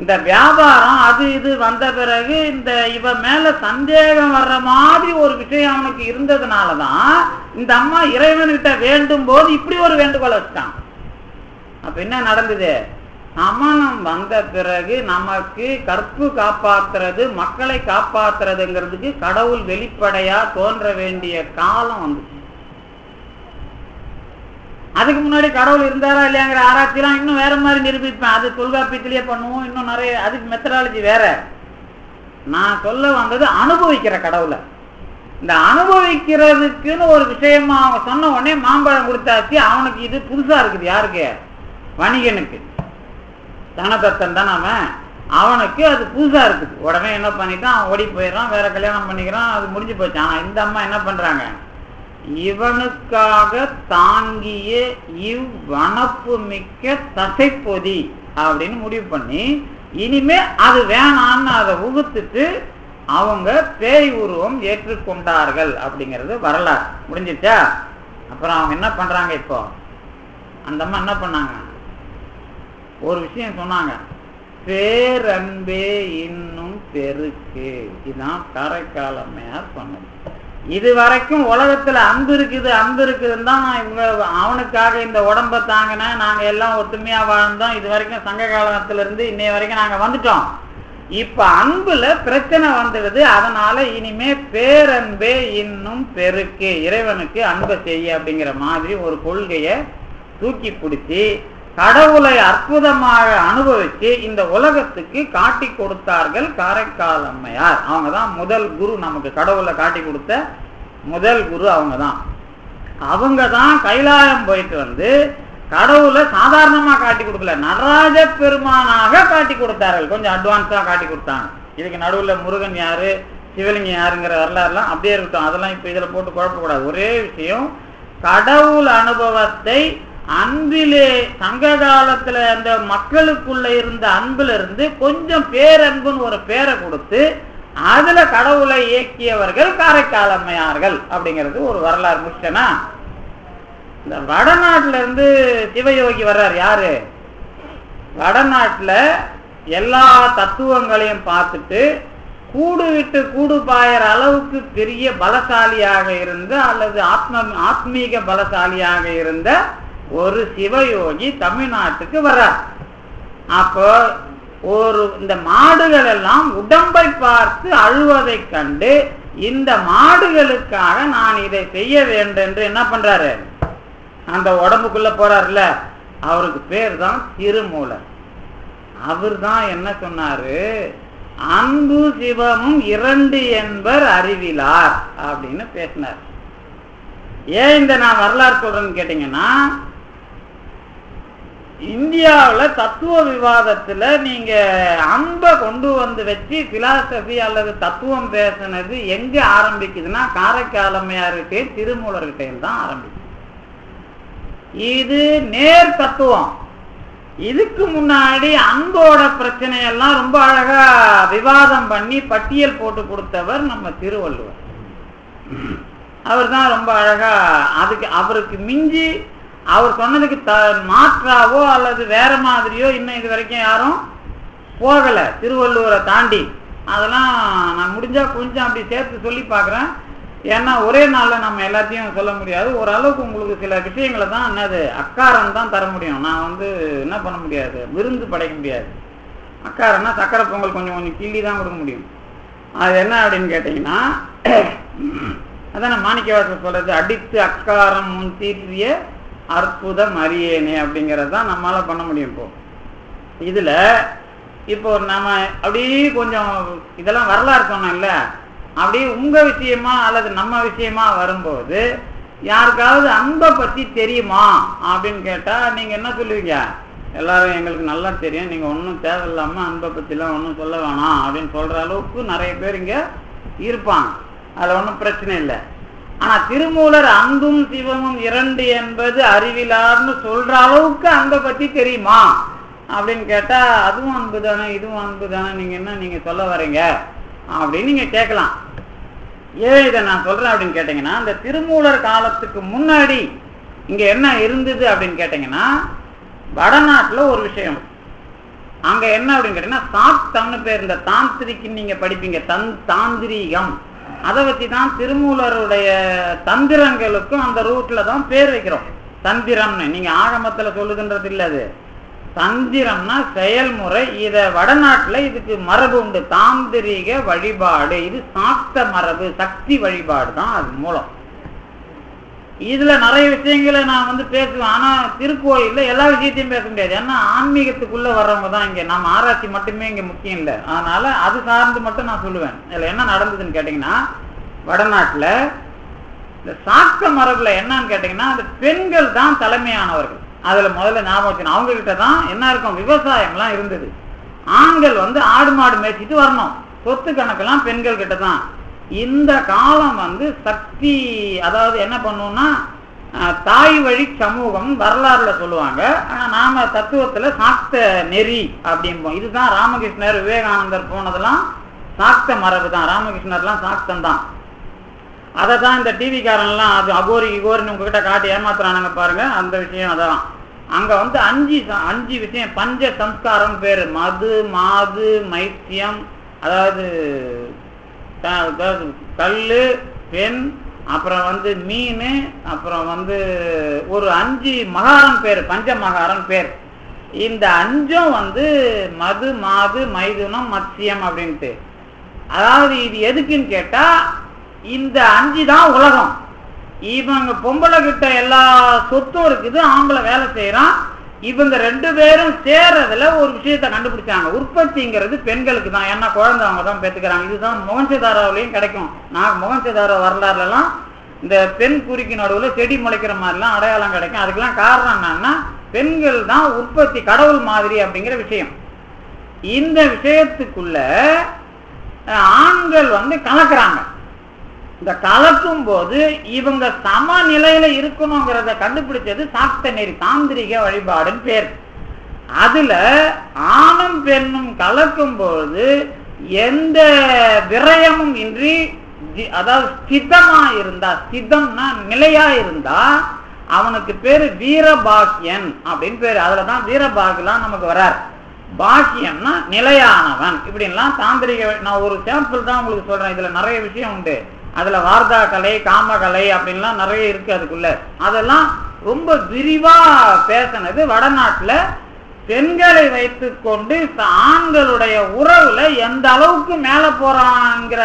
இந்த வியாபாரம் அது இது வந்த பிறகு இந்த இவ மேல சந்தேகம் வர்ற மாதிரி ஒரு விஷயம் அவனுக்கு இருந்ததுனாலதான் இந்த அம்மா இறைவன்கிட்ட வேண்டும் போது இப்படி ஒரு வேண்டுகோளை வச்சுட்டான். அப்ப என்ன நடந்தது? சமணம் வந்த பிறகு நமக்கு கற்பு காப்பாத்துறது, மக்களை காப்பாத்துறதுங்கிறதுக்கு கடவுள் வெளிப்படையா தோன்ற வேண்டிய காலம் வந்துச்சு. அதுக்கு முன்னாடி கடவுள் இருந்தாரா இல்லையாங்கிற ஆராய்ச்சிலாம் இன்னும் வேற மாதிரி நிரூபிப்பேன். அது தொல்காப்பியத்திலேயே பண்ணுவோம். இன்னும் நிறைய அதுக்கு மெத்தடாலஜி வேற. நான் சொல்ல வந்தது அனுபவிக்கிற கடவுளை. இந்த அனுபவிக்கிறதுக்குன்னு ஒரு விஷயமா அவன் சொன்ன உடனே மாம்பழம் கொடுத்தாச்சு. அவனுக்கு இது புதுசா இருக்குது. யாருக்கு? வணிகனுக்கு. தனதத்தன் தான் அவனுக்கு அது புதுசா இருக்குது. உடனே என்ன பண்ணிட்டான், அவன் ஓடி போயிடறான், வேற கல்யாணம் பண்ணிக்கிறான், அது முடிஞ்சு போச்சு. ஆனா இந்த அம்மா என்ன பண்றாங்க, இவனுக்காக தாங்கிய இவ்வனப்பு மிக்க தசைப்பொதி அப்படின்னு முடிவு பண்ணி இனிமே அது வேணான்னு அதை உகுத்துட்டு அவங்க பேய் உருவம் ஏற்றுக்கொண்டார்கள் அப்படிங்கிறது வரலாறு. முடிஞ்சிச்சா? அப்புறம் அவங்க என்ன பண்றாங்க, இப்போ அந்த அம்மா என்ன பண்ணாங்க, ஒரு விஷயம் சொன்னாங்க, பேரன்பே இன்னும் பெருக்கு. இதுதான் காரைக்கால் அம்மையார் சொன்னது. இது வரைக்கும் உலகத்துல அன்பு இருக்குது அன்பு இருக்குதுன்னு தான் நான் இவங்க அவனுக்காக இந்த உடம்ப தாங்கினேன், நாங்க எல்லாம் ஒத்துமையா வாழ்ந்தோம், இது வரைக்கும் சங்க காலத்துல இருந்து இன்னைய வரைக்கும் நாங்க வந்துட்டோம். இப்ப அன்புல பிரச்சனை வந்துடுது. அதனால இனிமே பேரன்பே இன்னும் பெருக்கு, இறைவனுக்கு அன்பை செய்ய அப்படிங்கிற மாதிரி ஒரு கொள்கையை தூக்கி பிடிச்சி கடவுளை அற்புதமாக அனுபவிச்சு இந்த உலகத்துக்கு காட்டி கொடுத்தார்கள் காரைக்கால் அம்மையார். அவங்க தான் முதல் குரு. நமக்கு கடவுளை காட்டி கொடுத்த முதல் குரு அவங்க தான். அவங்க தான் கைலாயம் போயிட்டு வந்து கடவுளை சாதாரணமா காட்டி கொடுக்கல, நடராஜ பெருமானாக காட்டி கொடுத்தார்கள். கொஞ்சம் அட்வான்ஸா காட்டி கொடுத்தாங்க. இதுக்கு நடுவில் முருகன் யாரு சிவலிங்கம் யாருங்கிற வரலாறுலாம் அப்படியே இருக்கட்டும், அதெல்லாம் இப்ப இதுல போட்டு குழப்பக்கூடாது. ஒரே விஷயம், கடவுள் அனுபவத்தை அன்பிலே சங்க காலத்துல அந்த மக்களுக்குள்ள இருந்த அன்புல இருந்து கொஞ்சம் பேரன்புன்னு ஒரு பேரை கொடுத்து அதுல கடவுளை இயக்கியவர்கள் காரைக்கால் அம்மையார்கள் அப்படிங்கிறது ஒரு வரலாறு. முடிச்சனா? இந்த வடநாட்டுல இருந்து சிவயோகி வர்றார். யாரு? வடநாட்டுல எல்லா தத்துவங்களையும் பார்த்துட்டு கூடு விட்டு கூடு பாயற அளவுக்கு பெரிய பலசாலியாக இருந்த அல்லது ஆத்மீக பலசாலியாக இருந்த ஒரு சிவயோகி தமிழ்நாட்டுக்கு வர்றார். அப்போ இந்த மாடுகள் எல்லாம் உடம்பை பார்த்து அழுவதை கண்டு இந்த மாடுகளுக்காக நான் இதை செய்ய வேண்டும் என்று என்ன பண்றாரு, அந்த உடம்புக்குள்ள போறாருல, அவருக்கு பேர் தான் திருமூலர். அவர் தான் என்ன சொன்னாரு, அன்பு சிவமும் இரண்டு என்பர் அறிவிலார் அப்படின்னு பேசினார். ஏன் இந்த நான் வரலாறு சொல்றேன்னு கேட்டீங்கன்னா, இந்தியாவில் தத்துவ விவாதத்துல நீங்க அன்பை கொண்டு வந்து வச்சு பிலாசபி அல்லது தத்துவம் பேசினது எங்க ஆரம்பிக்குதுன்னா காரைக்கால் அம்மையார்கிட்டையும் திருமூலர்கிட்டையும் தான் ஆரம்பிக்குது. இது நேர் தத்துவம். இதுக்கு முன்னாடி அன்போட பிரச்சனையெல்லாம் ரொம்ப அழகா விவாதம் பண்ணி பட்டியல் போட்டு கொடுத்தவர் நம்ம திருவள்ளுவர். அவர் தான் ரொம்ப அழகா அதுக்கு அவருக்கு மிஞ்சி அவர் சொன்னதுக்கு மாற்றாவோ அல்லது வேற மாதிரியோ இன்னும் இது வரைக்கும் யாரும் போகல திருவள்ளுவரை தாண்டி. அதெல்லாம் நான் முடிஞ்சா கொஞ்சம் அப்படி சேர்த்து சொல்லி பார்க்குறேன். ஏன்னா ஒரே நாள்ல நம்ம எல்லாத்தையும் சொல்ல முடியாது. ஓரளவுக்கு உங்களுக்கு சில விஷயங்களை தான் என்னது அக்காரம் தான் தர முடியும். நான் என்ன பண்ண முடியாது, விருந்து படைக்க முடியாது. அக்காரம்னா சக்கரை பொங்கல் கொஞ்சம் கொஞ்சம் கிள்ளி தான் கொடுக்க முடியும். அது என்ன அப்படின்னு கேட்டீங்கன்னா, அதான் மாணிக்கவாசகர் சொல்றது, அடித்து அக்காரம் முன் தீற்றிய அற்புதம் அறியேனே அப்படிங்கிறது தான் நம்மளால பண்ண முடியும். இப்போ இதுல இப்போ நம்ம அப்படியே கொஞ்சம் இதெல்லாம் வரலாறு சொன்னோம்ல, அப்படியே உங்க விஷயமா அல்லது நம்ம விஷயமா வரும்போது யாருக்காவது அன்பை பத்தி தெரியுமா அப்படின்னு கேட்டா நீங்க என்ன சொல்லுவீங்க? எல்லாரும் எங்களுக்கு நல்லா தெரியும், நீங்க ஒன்றும் தேவையில்லாம அன்பை பத்திலாம் ஒன்றும் சொல்ல வேணாம் அப்படின்னு சொல்ற அளவுக்கு நிறைய பேர் இங்க இருப்பாங்க. அதுல ஒன்றும் பிரச்சனை இல்லை. ஆனா திருமூலர் அன்பும் சிவமும் இரண்டு என்பது அறிவிலார்னு சொல்ற அளவுக்கு அன்பை பத்தி தெரியுமா அப்படின்னு கேட்டா அதுவும் அன்பு தானே இதுவும் அன்பு தானே, நீங்க சொல்ல வரீங்க அப்படின்னு நீங்க கேட்கலாம். ஏன் இதை நான் சொல்றேன் அப்படின்னு கேட்டீங்கன்னா, இந்த திருமூலர் காலத்துக்கு முன்னாடி இங்க என்ன இருந்தது அப்படின்னு கேட்டீங்கன்னா, வடநாட்டுல ஒரு விஷயம். அங்க என்ன அப்படின்னு கேட்டீங்கன்னா சாக்தம்னு பேர். இந்த தாந்திரிக்குன்னு நீங்க படிப்பீங்க, தாந்திரீகம். அதை வச்சு தான் திருமூலருடைய தந்திரங்களுக்கும் அந்த ரூட்ல தான் பேர் வைக்கிறோம். தந்திரம்னு நீங்க ஆகமத்துல சொல்லுதுன்றது இல்லை, அது தந்திரம்னா செயல்முறை. இத வடநாட்டுல இதுக்கு மரபு உண்டு, தாந்திரிக வழிபாடு. இது சாக்த மரபு, சக்தி வழிபாடு தான் அது மூலம். இதுல நிறைய விஷயங்களை நான் பேசுவேன். ஆனா திருக்கோயில்ல எல்லா விஷயத்தையும் பேச முடியாது. ஏன்னா ஆன்மீகத்துக்குள்ள வர்றவங்க தான் இங்க, நம்ம ஆராய்ச்சி மட்டுமே இங்க முக்கியம் இல்லை. அதனால அது சார்ந்து மட்டும் நான் சொல்லுவேன். இதுல என்ன நடந்ததுன்னு கேட்டீங்கன்னா, வடநாட்டுல இந்த சாக்த மரபுல என்னன்னு கேட்டீங்கன்னா, அந்த பெண்கள் தான் தலைமையானவர்கள். அதுல முதல்ல ஞாபகம் வச்சுக்கணும், அவங்க கிட்ட தான் என்ன இருக்கும், விவசாயம்லாம் இருந்தது. ஆண்கள் ஆடு மாடு மேய்ச்சிட்டு வரணும், சொத்து கணக்கெல்லாம் பெண்கள் கிட்ட தான். இந்த காலம் சக்தி, அதாவது என்ன பண்ணுவோம்னா தாய் வழி சமூகம் வரலாறுல சொல்லுவாங்க. ஆனா நாம தத்துவத்துல சாக்த நெறி அப்படிம்போம். இதுதான் ராமகிருஷ்ணர் விவேகானந்தர் போனதெல்லாம் சாக்த மரபு தான். ராமகிருஷ்ணர்லாம் சாக்தம் தான். அதை தான் இந்த டிவிக்காரன்லாம் அது அகோரி இகோரின்னு உங்ககிட்ட காட்டி ஏமாத்துறானுங்க பாருங்க, அந்த விஷயம் அதான். அங்க 5 விஷயம், பஞ்ச சம்ஸ்காரம் பேரு. மது, மாது, மைத்தியம், அதாவது கல்லு, பெண், அப்புறம் மீன், அப்புறம் ஒரு 5 மகாரம் பேர், பஞ்ச மகாரம் பேர். இந்த 5ம் மது, மாது, மைதுனம், மத்சியம் அப்படின்ட்டு. அதாவது இது எதுக்குன்னு கேட்டா, இந்த 5 தான் உலகம். இவங்க பொம்பளை கிட்ட எல்லா சொத்தும் இருக்குது, ஆம்பளை வேலை செய்யறான். இவங்க 2 பேரும் சேர்றதுல ஒரு விஷயத்த கண்டுபிடிச்சாங்க, உற்பத்திங்கிறது பெண்களுக்கு தான். ஏன்னா குழந்தை அவங்க தான் பெற்றுக்கிறாங்க. இதுதான் மொகஞ்சதாராவிலையும் கிடைக்கும். நான் மொகஞ்சதாரா வரலாறுலாம் இந்த பெண் குறிக்கு நடுவுல செடி முளைக்கிற மாதிரிலாம் அடையாளம் கிடைக்கும். அதுக்கெல்லாம் காரணம் என்னன்னா, பெண்கள் தான் உற்பத்தி, கடவுள் மாதிரி அப்படிங்கிற விஷயம். இந்த விஷயத்துக்குள்ள ஆண்கள் கலக்குறாங்க. இந்த கலக்கும் போது இவங்க சமநிலையில இருக்கணுங்கிறத கண்டுபிடிச்சது சாக்த நெறி, தாந்திரிக வழிபாடுன்னு பேர். அதுல ஆணும் பெண்ணும் கலக்கும் போது எந்த விரயமும் இன்றி, அதாவது ஸ்திதமா இருந்தா, ஸ்திதம்னா நிலையா இருந்தா அவனுக்கு பேரு வீரபாக்கியன் அப்படின்னு பேரு. அதுலதான் வீரபாகெல்லாம் நமக்கு வரார். பாக்கியம்னா நிலையானவன் இப்படின்லாம் தாந்திரிக. நான் ஒரு சாம்பிள் தான் உங்களுக்கு சொல்றேன், இதுல நிறைய விஷயம் உண்டு. அதுல வார்த்தா கலை, காமகலை அப்படின்லாம் நிறைய இருக்கு அதுக்குள்ள. அதெல்லாம் ரொம்ப விரிவா பேசினது வடநாட்டுல. பெண்களை வைத்து கொண்டு ஆண்களுடைய உறவுல எந்த அளவுக்கு மேல போறாங்கிற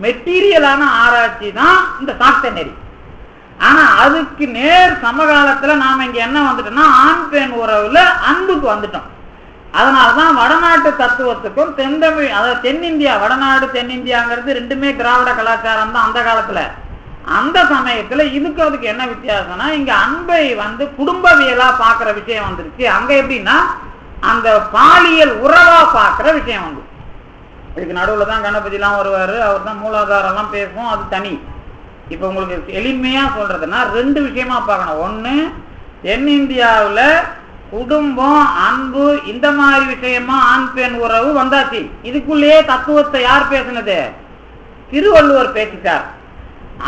மெட்டீரியலான ஆராய்ச்சி தான் இந்த சாக்த நெறி. ஆனா அதுக்கு நேர் சமகாலத்துல நாம இங்க என்ன வந்துட்டோம்னா, ஆண் பெண் உறவுல அன்புக்கு வந்துட்டோம். அதனாலதான் வடநாட்டு தத்துவத்துக்கும் தென்தமிழ், அதாவது தென்னிந்தியா, வடநாடு தென்னிந்தியாங்கிறது 2மே திராவிட கலாச்சாரம் தான் அந்த காலத்துல. அந்த சமயத்துல இதுக்கு அதுக்கு என்ன வித்தியாசம்னா, இங்க அன்பை குடும்பவியலா பாக்குற விஷயம் வந்துருச்சு. அங்க எப்படின்னா அந்த பாலியல் உறவா பாக்குற விஷயம் இதுக்கு நடுவுல தான் கணபதி எல்லாம் வருவாரு, அவர் தான் மூலாதாரம் எல்லாம் பேசுவோம், அது தனி. இப்ப உங்களுக்கு எளிமையா சொல்றதுன்னா 2 விஷயமா பார்க்கணும். ஒண்ணு, தென்னிந்தியாவுல குடும்பம், அன்பு, இந்த மாதிரி விஷயமா ஆண் பெண் உறவு வந்தாச்சு. இதுக்குள்ளேயே தத்துவத்தை யார் பேசினது? திருவள்ளுவர் பேசிட்டார்.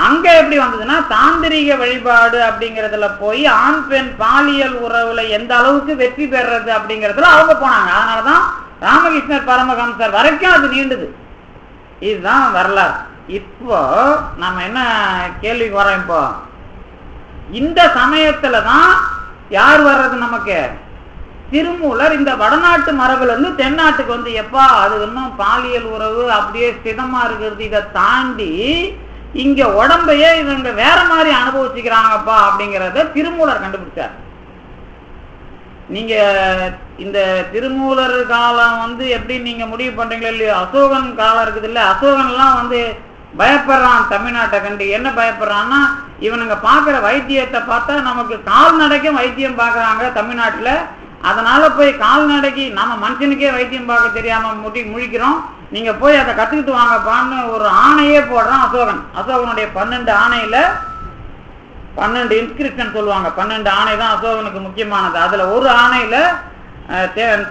அங்க எப்படி வந்ததுன்னா, தாந்திரிக வழிபாடு அப்படிங்கறதுல போய் ஆண் பெண் பாலியல் உறவுல எந்த அளவுக்கு வெற்றி பெறது அப்படிங்கறதுல அவங்க போனாங்க. அதனாலதான் ராமகிருஷ்ணர் பரமஹம்சர் வரைக்கும் அது நீண்டது. இதுதான் வரலாறு. இப்போ நம்ம என்ன கேள்விக்கு வரோம், இப்போ இந்த சமயத்துலதான் யார் வர்றது நமக்கு? திருமூலர் இந்த வடநாட்டு மரபுல இருந்து தென்னாட்டுக்கு எப்பா அது இன்னும் பாலியல் உறவு அப்படியே ஸ்திதமா இருக்கிறது, இதை தாண்டி இங்க உடம்பையே இவங்க வேற மாதிரி அனுபவிச்சுக்கிறாங்கப்பா அப்படிங்கிறத திருமூலர் கண்டுபிடிச்சார். நீங்க இந்த திருமூலர் காலம் எப்படி நீங்க முடிவு பண்றீங்களோ இல்லையோ, அசோகன் காலம் இருக்குது இல்ல, அசோகன் எல்லாம் பயப்படுறான். தமிழ்நாட்டை கண்டு என்ன பயப்படுறான்னா, இவனுங்க பார்க்குற வைத்தியத்தை பார்த்தா நமக்கு கால்நடைக்கும் வைத்தியம் பார்க்குறாங்க தமிழ்நாட்டில். அதனால போய் கால்நடைக்கு நம்ம மனுஷனுக்கே வைத்தியம் பார்க்க தெரியாம முழிக்கிறோம், நீங்க போய் அதை கத்துக்கிட்டு வாங்கப்பான்னு ஒரு ஆணையே போடுறான் அசோகன். அசோகனுடைய 12 ஆணையில 12 இன்ஸ்கிரிப்ஷன் சொல்லுவாங்க. 12 ஆணை தான் அசோகனுக்கு முக்கியமானது. அதுல ஒரு ஆணையில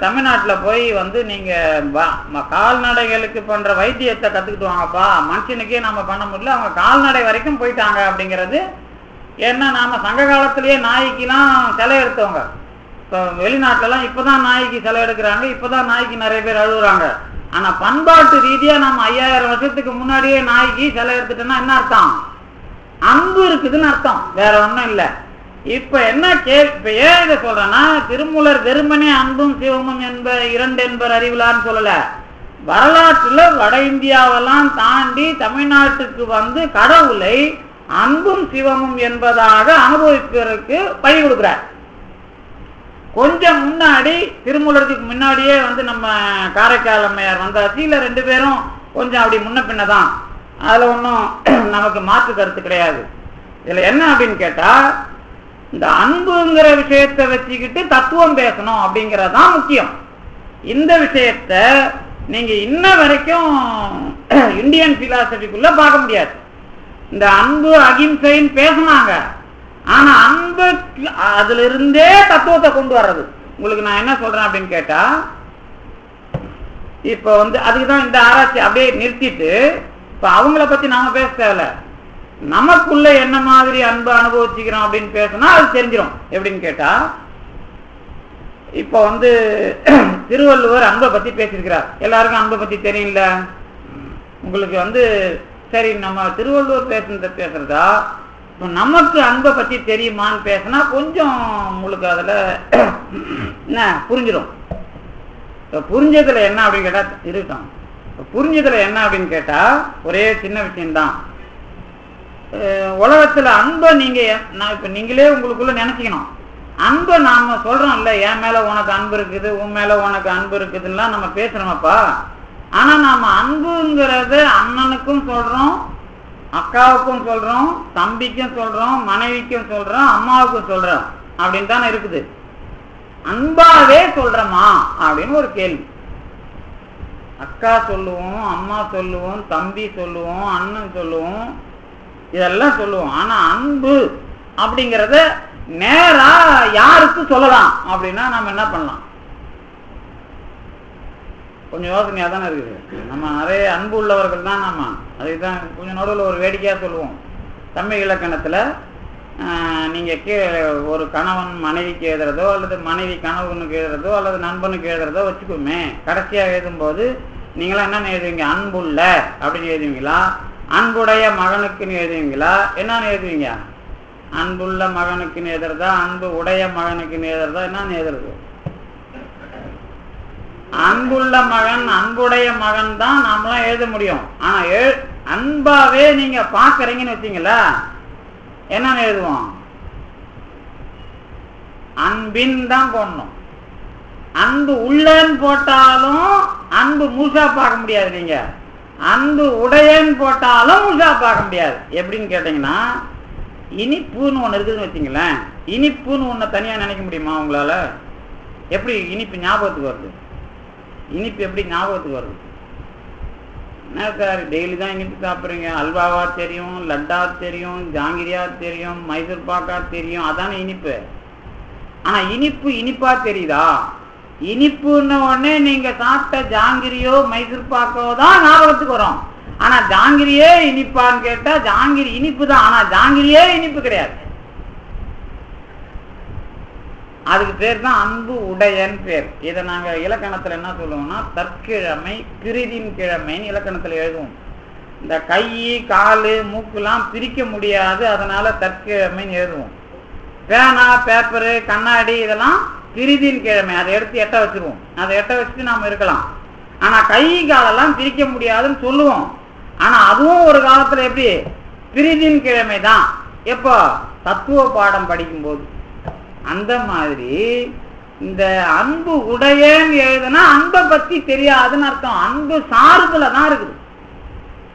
தமிழ்நாட்டில் போய் வந்து நீங்க கால்நடைகளுக்கு பண்ற வைத்தியத்தை கத்துக்கிட்டு வாங்கப்பா, மனுஷனுக்கே நம்ம பண்ண முடியல, அவங்க கால்நடை வரைக்கும் போயிட்டாங்க அப்படிங்கிறது. ஏன்னா நாம சங்க காலத்திலேயே நாய்க்கெல்லாம் சிலை எடுத்தவங்க. இப்போ வெளிநாட்டிலலாம் இப்போதான் நாய்க்கு சிலை எடுக்கிறாங்க, இப்போதான் நாய்க்கு நிறைய பேர் அழுகுறாங்க. ஆனா பண்பாட்டு ரீதியா நம்ம 5000 வருஷத்துக்கு முன்னாடியே நாய்க்கு சிலை எடுத்துட்டோம்னா என்ன அர்த்தம்? அன்பு இருக்குதுன்னு அர்த்தம், வேற ஒன்றும் இல்லை. இப்ப என்ன இப்ப ஏன் இதை சொல்றேன்னா, திருமூலர் வெறுமனே அன்பும் சிவமும் இரண்டு என்பர் அறிவிலான்னு சொல்லல. வரலாற்றுல வட இந்தியாவெல்லாம் தாண்டி தமிழ்நாட்டுக்கு வந்து கடவுளை அன்பும் சிவமும் என்பதாக அனுபவிப்பதற்கு வழி கொடுக்கிறார். கொஞ்சம் முன்னாடி திருமூலருக்கு முன்னாடியே வந்து நம்ம காரைக்கால் அம்மையார் வந்தாச்சு. இல்ல 2 பேரும் கொஞ்சம் அப்படி முன்ன பின்னதான், அதுல ஒன்றும் நமக்கு மாற்று கருத்து கிடையாது. இதுல என்ன அப்படின்னு கேட்டா, இந்த அன்புங்கிற விஷயத்தை வச்சுக்கிட்டு தத்துவம் பேசணும் அப்படிங்கறதுதான் முக்கியம். இந்த விஷயத்த நீங்க இன்ன வரைக்கும் இந்தியன் பிலாசபிக்குள்ள பார்க்க முடியாது. இந்த அன்பு அகிம்சைன்னு பேசினாங்க, ஆனா அன்பு அதுல இருந்தே தத்துவத்தை கொண்டு வர்றது. உங்களுக்கு நான் என்ன சொல்றேன் அப்படின்னு கேட்டா, இப்ப வந்து அதுக்குதான் இந்த ஆராய்ச்சி அப்படியே நிறுத்திட்டு, இப்ப அவங்கள பத்தி நாம பேச தேவையில்ல, நமக்குள்ள என்ன மாதிரி அன்பு அனுபவிச்சுக்கிறோம் அப்படின்னு பேசினா அது தெரிஞ்சிடும். எப்படின்னு கேட்டா, இப்ப வந்து திருவள்ளுவர் அன்பை பத்தி பேசியிருக்கிறார். எல்லாருக்கும் அன்பை பத்தி தெரியல. உங்களுக்கு வந்து சரி, நம்ம திருவள்ளுவர் பேசுறதா நமக்கு அன்பை பத்தி தெரியுமான்னு பேசினா கொஞ்சம் உங்களுக்கு அதுல என்ன புரிஞ்சிடும். புரிஞ்சதுல என்ன அப்படின்னு கேட்டா இருக்கட்டும். புரிஞ்சதுல என்ன அப்படின்னு கேட்டா ஒரே சின்ன விஷயம்தான். உலகத்துல அன்பை இப்ப நீங்களே உங்களுக்குள்ள நினைச்சுக்கணும். அன்பை நாம சொல்றோம் இல்ல, என் மேல உனக்கு அன்பு இருக்குது, உன் மேல உனக்கு அன்பு இருக்குதுன்னா நம்ம பேசுறோமப்பா. ஆனா நாம அன்புங்கிறத அண்ணனுக்கும் சொல்றோம், அக்காவுக்கும் சொல்றோம், தம்பிக்கும் சொல்றோம், மனைவிக்கும் சொல்றோம், அம்மாவுக்கும் சொல்றோம் அப்படின்னு தானே இருக்குது. அன்பாவே சொல்றோமா அப்படின்னு ஒரு கேள்வி. அக்கா சொல்லுவோம், அம்மா சொல்லுவோம், தம்பி சொல்லுவோம், அண்ணன் சொல்லுவோம், இதெல்லாம் சொல்லுவோம். ஆனா அன்பு அப்படிங்கிறத நேரா யாருக்கு சொல்லலாம் அப்படின்னா நம்ம என்ன பண்ணலாம்? கொஞ்சம் யோசனையா தானே இருக்குது. நம்ம நிறைய அன்பு உள்ளவர்கள் தான். நம்ம அதுதான் கொஞ்சம் நடுவில் ஒரு வேடிக்கையா சொல்லுவோம். தமிழ் இலக்கணத்துல நீங்க ஒரு கணவன் மனைவிக்கு எழுதுறதோ அல்லது மனைவி கணவனுக்கு எழுதுறதோ அல்லது நண்பனுக்கு எழுதுறதோ வச்சுக்கோமே, கடைசியா எழுதும்போது நீங்களாம் என்னன்னு எழுதுவீங்க? அன்புள்ள அப்படின்னு எழுதுவீங்களா, அன்புடைய மகனுக்குன்னு எழுதுவீங்களா, என்னன்னு எழுதுவீங்க? அன்புள்ள மகனுக்குன்னு எழுதுறதா, அன்பு உடைய மகனுக்குன்னு எழுதுறதா, என்னன்னு எழுதுறது? அன்புள்ள மகன் அன்புடைய மகன் தான் நாமெல்லாம் எழுத முடியும். ஆனா அன்பாவே நீங்க பாக்குறீங்கன்னு வச்சீங்களா, என்னன்னு எழுதுவோம்? அன்பின் தான் போடணும். அன்பு உள்ளன்னு போட்டாலும் அன்பு முழுசா பார்க்க முடியாது. நீங்க அன்பு உடையன்னு போட்டாலும் முழுசா பார்க்க முடியாது. எப்படின்னு கேட்டீங்கன்னா, இனிப்புன்னு ஒண்ணு இருக்குதுன்னு வச்சுங்களேன். இனிப்புன்னு ஒண்ணு தனியா நினைக்க முடியுமா உங்களால? எப்படி இனிப்பு ஞாபகத்துக்கு வருது? இனிப்பு எப்படி ஞாபகத்துக்கு வருது? என்ன சார் டெய்லி தான் இனிப்பு சாப்பிட்றீங்க? அல்வாவா தெரியும், லட்டா தெரியும், ஜாங்கிரியா தெரியும், மைசூர் பாக்கா தெரியும், அதானே இனிப்பு. ஆனா இனிப்பு இனிப்பா தெரியுதா? இனிப்புன்னு உடனே நீங்க சாப்பிட்ட ஜாங்கிரியோ மைசூர் பாக்கோ தான் ஞாபகத்துக்கு வரும். ஆனா ஜாங்கிரியே இனிப்பான்னு கேட்டா ஜாங்கிரி இனிப்பு தான், ஆனா ஜாங்கிரியே இனிப்பு கிடையாது. அதுக்கு பேர் தான் அன்பு உடையன்னு பேர். இதை நாங்க இலக்கணத்துல என்ன சொல்லுவோம்னா தற்கிழமை பிரிதின் கிழமைன்னு இலக்கணத்துல எழுதுவோம். இந்த கை காலு மூக்குலாம் பிரிக்க முடியாது, அதனால தற்கிழமைன்னு எழுதுவோம். பேனா பேப்பரு கண்ணாடி இதெல்லாம் பிரிதின் கிழமை, அதை எடுத்து எட்ட வச்சிருவோம். அதை எட்ட வச்சுட்டு நாம இருக்கலாம். ஆனா கை காலெல்லாம் பிரிக்க முடியாதுன்னு சொல்லுவோம். ஆனா அதுவும் ஒரு காலத்துல எப்படி பிரிதின் கிழமை தான். எப்போ? தத்துவ பாடம் படிக்கும்போது. அந்த மாதிரி இந்த அன்பு உடையன்னு எழுதுனா அன்பை பத்தி தெரியாதுன்னு அர்த்தம். அன்பு சார்புல தான் இருக்குது.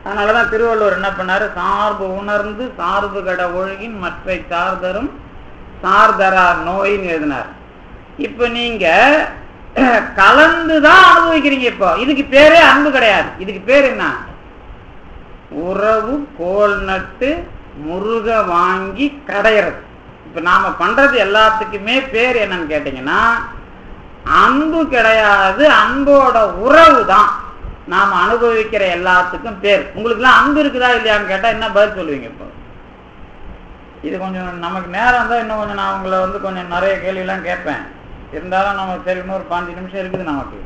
அதனாலதான் திருவள்ளுவர் என்ன பண்ணாரு, சார்பு உணர்ந்து சார்பு கட ஒழுகின் மற்ற சார்தரும் சார்தரார் நோயின்னு எழுதினார். இப்ப நீங்க கலந்துதான் அனுபவிக்கிறீங்க. இப்போ இதுக்கு பேரே அன்பு கிடையாது. இதுக்கு பேர் என்ன? உறவு கோல் நட்டு முருக வாங்கி கடையிறது. இப்ப நாம பண்றது எல்லாத்துக்குமே பேர் என்னன்னு கேட்டீங்கன்னா அன்பு கிடையாது, அன்போட உறவு தான் நாம அனுபவிக்கிற எல்லாத்துக்கும் பேர். உங்களுக்கு எல்லாம் அன்பு இருக்குதா இல்லையான்னு கேட்டா என்ன பதில் சொல்லுவீங்க? இப்போ இது கொஞ்சம் நமக்கு நேரம் தான், இன்னும் கொஞ்சம் நான் உங்களை கொஞ்சம் நிறைய கேள்வியெல்லாம் கேட்பேன். இருந்தாலும் நம்ம சரி இன்னொரு 5 நிமிஷம் இருக்குது நமக்கு.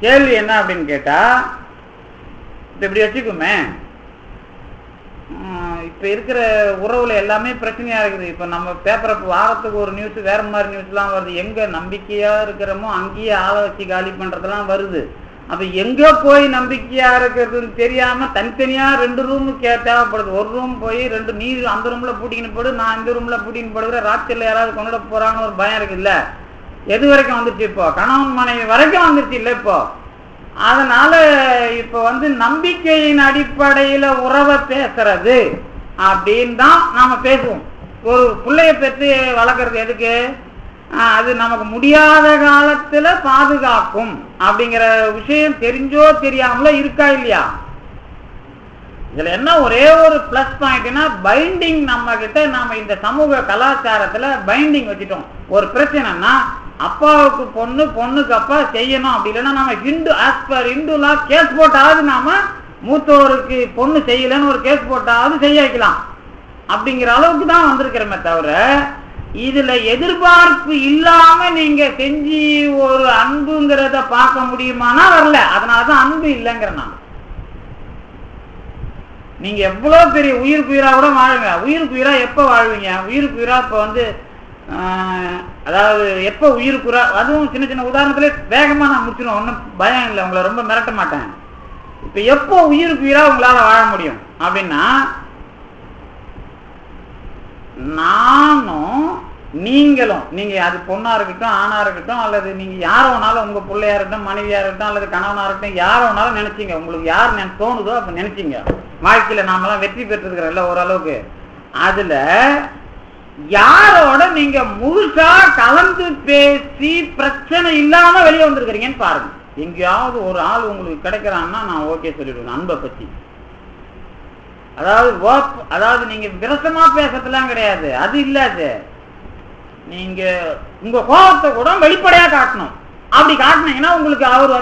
கேள்வி என்ன அப்படின்னு கேட்டா, இப்படி வச்சுக்குமே, இப்ப இருக்கிற உறவுல எல்லாமே பிரச்சனையா இருக்குது. இப்ப நம்ம பேப்பரை வாரத்துக்கு ஒரு நியூஸ் வேற மாதிரி நியூஸ் எல்லாம் வருது. எங்க நம்பிக்கையா இருக்கிறோமோ அங்கேயே ஆளை வச்சு காலி பண்றதெல்லாம் வருது. அப்ப எங்க போய் நம்பிக்கையா இருக்கிறதுன்னு தெரியாம தனித்தனியா 2 ரூம் தேவைப்படுது. ஒரு ரூம் போய் 2 நீ அந்த ரூம்ல பூட்டிக்கின்னு போடு, நான் இந்த ரூம்ல பூட்டின்னு போடுகிற, ராத்திரில யாராவது கொண்டுட போறாங்கன்னு ஒரு பயம் இருக்கு. இல்ல எது வரைக்கும் வந்துருச்சு? இப்போ கணவன் மனைவி வரைக்கும் வந்துருச்சு இல்ல இப்போ. அதனால இப்ப நம்பிக்கையின் அடிப்படையில உறவை பேசுறது அப்படின்னு தான் நாம பேசுவோம். ஒரு பிள்ளைய பெற்று வளர்க்கறது எதுக்கு? அது நமக்கு முடியாத காலத்துல பாதுகாக்கும் அப்படிங்கிற விஷயம் தெரிஞ்சோ தெரியாமல இருக்கா இல்லையா? இதுல என்ன ஒரே ஒரு பிளஸ் பாயிண்ட்னா பைண்டிங். நம்ம கிட்ட நாம இந்த சமூக கலாச்சாரத்துல பைண்டிங் வச்சுட்டோம். ஒரு பிரச்சனைனா அப்பாவுக்கு பொண்ணு, பொண்ணுக்கு அப்பா செய்யணும். அப்படி இல்லைன்னா நம்ம Hindu as per Hindu law case போட்டாவது நாம மூத்தோருக்கு பொண்ணு செய்யலன்னு ஒரு கேஸ் போட்டாவது செய்ய வைக்கலாம் அப்படிங்கிற அளவுக்கு தான் வந்திருக்கிறோமே தவிர இதுல எதிர்பார்ப்பு இல்லாம நீங்க செஞ்சு ஒரு அன்புங்கிறத பார்க்க முடியுமானா வரல. அதனாலதான் அன்பு இல்லைங்கிற. நான் நீங்க எவ்வளவு பெரிய உயிருக்கு உயிரா கூட வாழுங்க. உயிருக்கு உயிரா எப்ப வாழ்வீங்க? உயிருக்கு உயிரா இப்ப அதாவது எப்ப உயிருக்குறா, அதுவும் சின்ன சின்ன உதாரணத்துல வேகமா நான் முடிச்சிடும், ஒன்றும் பயம் இல்லை, உங்களை ரொம்ப மிரட்ட மாட்டேன். இப்ப எப்போ உயிருக்கு உயிரா உங்களால வாழ முடியும் அப்படின்னா, நானும் நீங்களும், நீங்க அது பொண்ணா இருக்கட்டும் ஆணா இருக்கட்டும் அல்லது நீங்க யார வேணாலும், உங்க பிள்ளையா இருக்கட்டும் மனைவியா இருக்கட்டும் அல்லது கணவனா இருக்கட்டும், யார வேணாலும் நினைச்சீங்க, உங்களுக்கு யார் தோணுதோ அப்ப நினைச்சீங்க. வாழ்க்கையில நாமெல்லாம் வெற்றி பெற்றிருக்கிறோம்ல ஓரளவுக்கு. அதுல யாரோட நீங்க முழுசா கலந்து பேசி பிரச்சனை இல்லாம வெளியே வந்திருக்கிறீங்கன்னு பாருங்க. எங்கேயாவது ஒரு ஆள் உங்களுக்கு கிடைக்கிறான்னா நான் ஓகே சொல்லிடுவேன் அன்பை பத்தி. அதாவது நீங்க விரசமா பேசறதுலாம் கிடையாது, அது இல்லாது. நீங்க உங்க கோபத்தை கூட வெளிப்படையா காட்டணும். அப்படி காட்டினீங்கன்னா உங்களுக்கு அவர்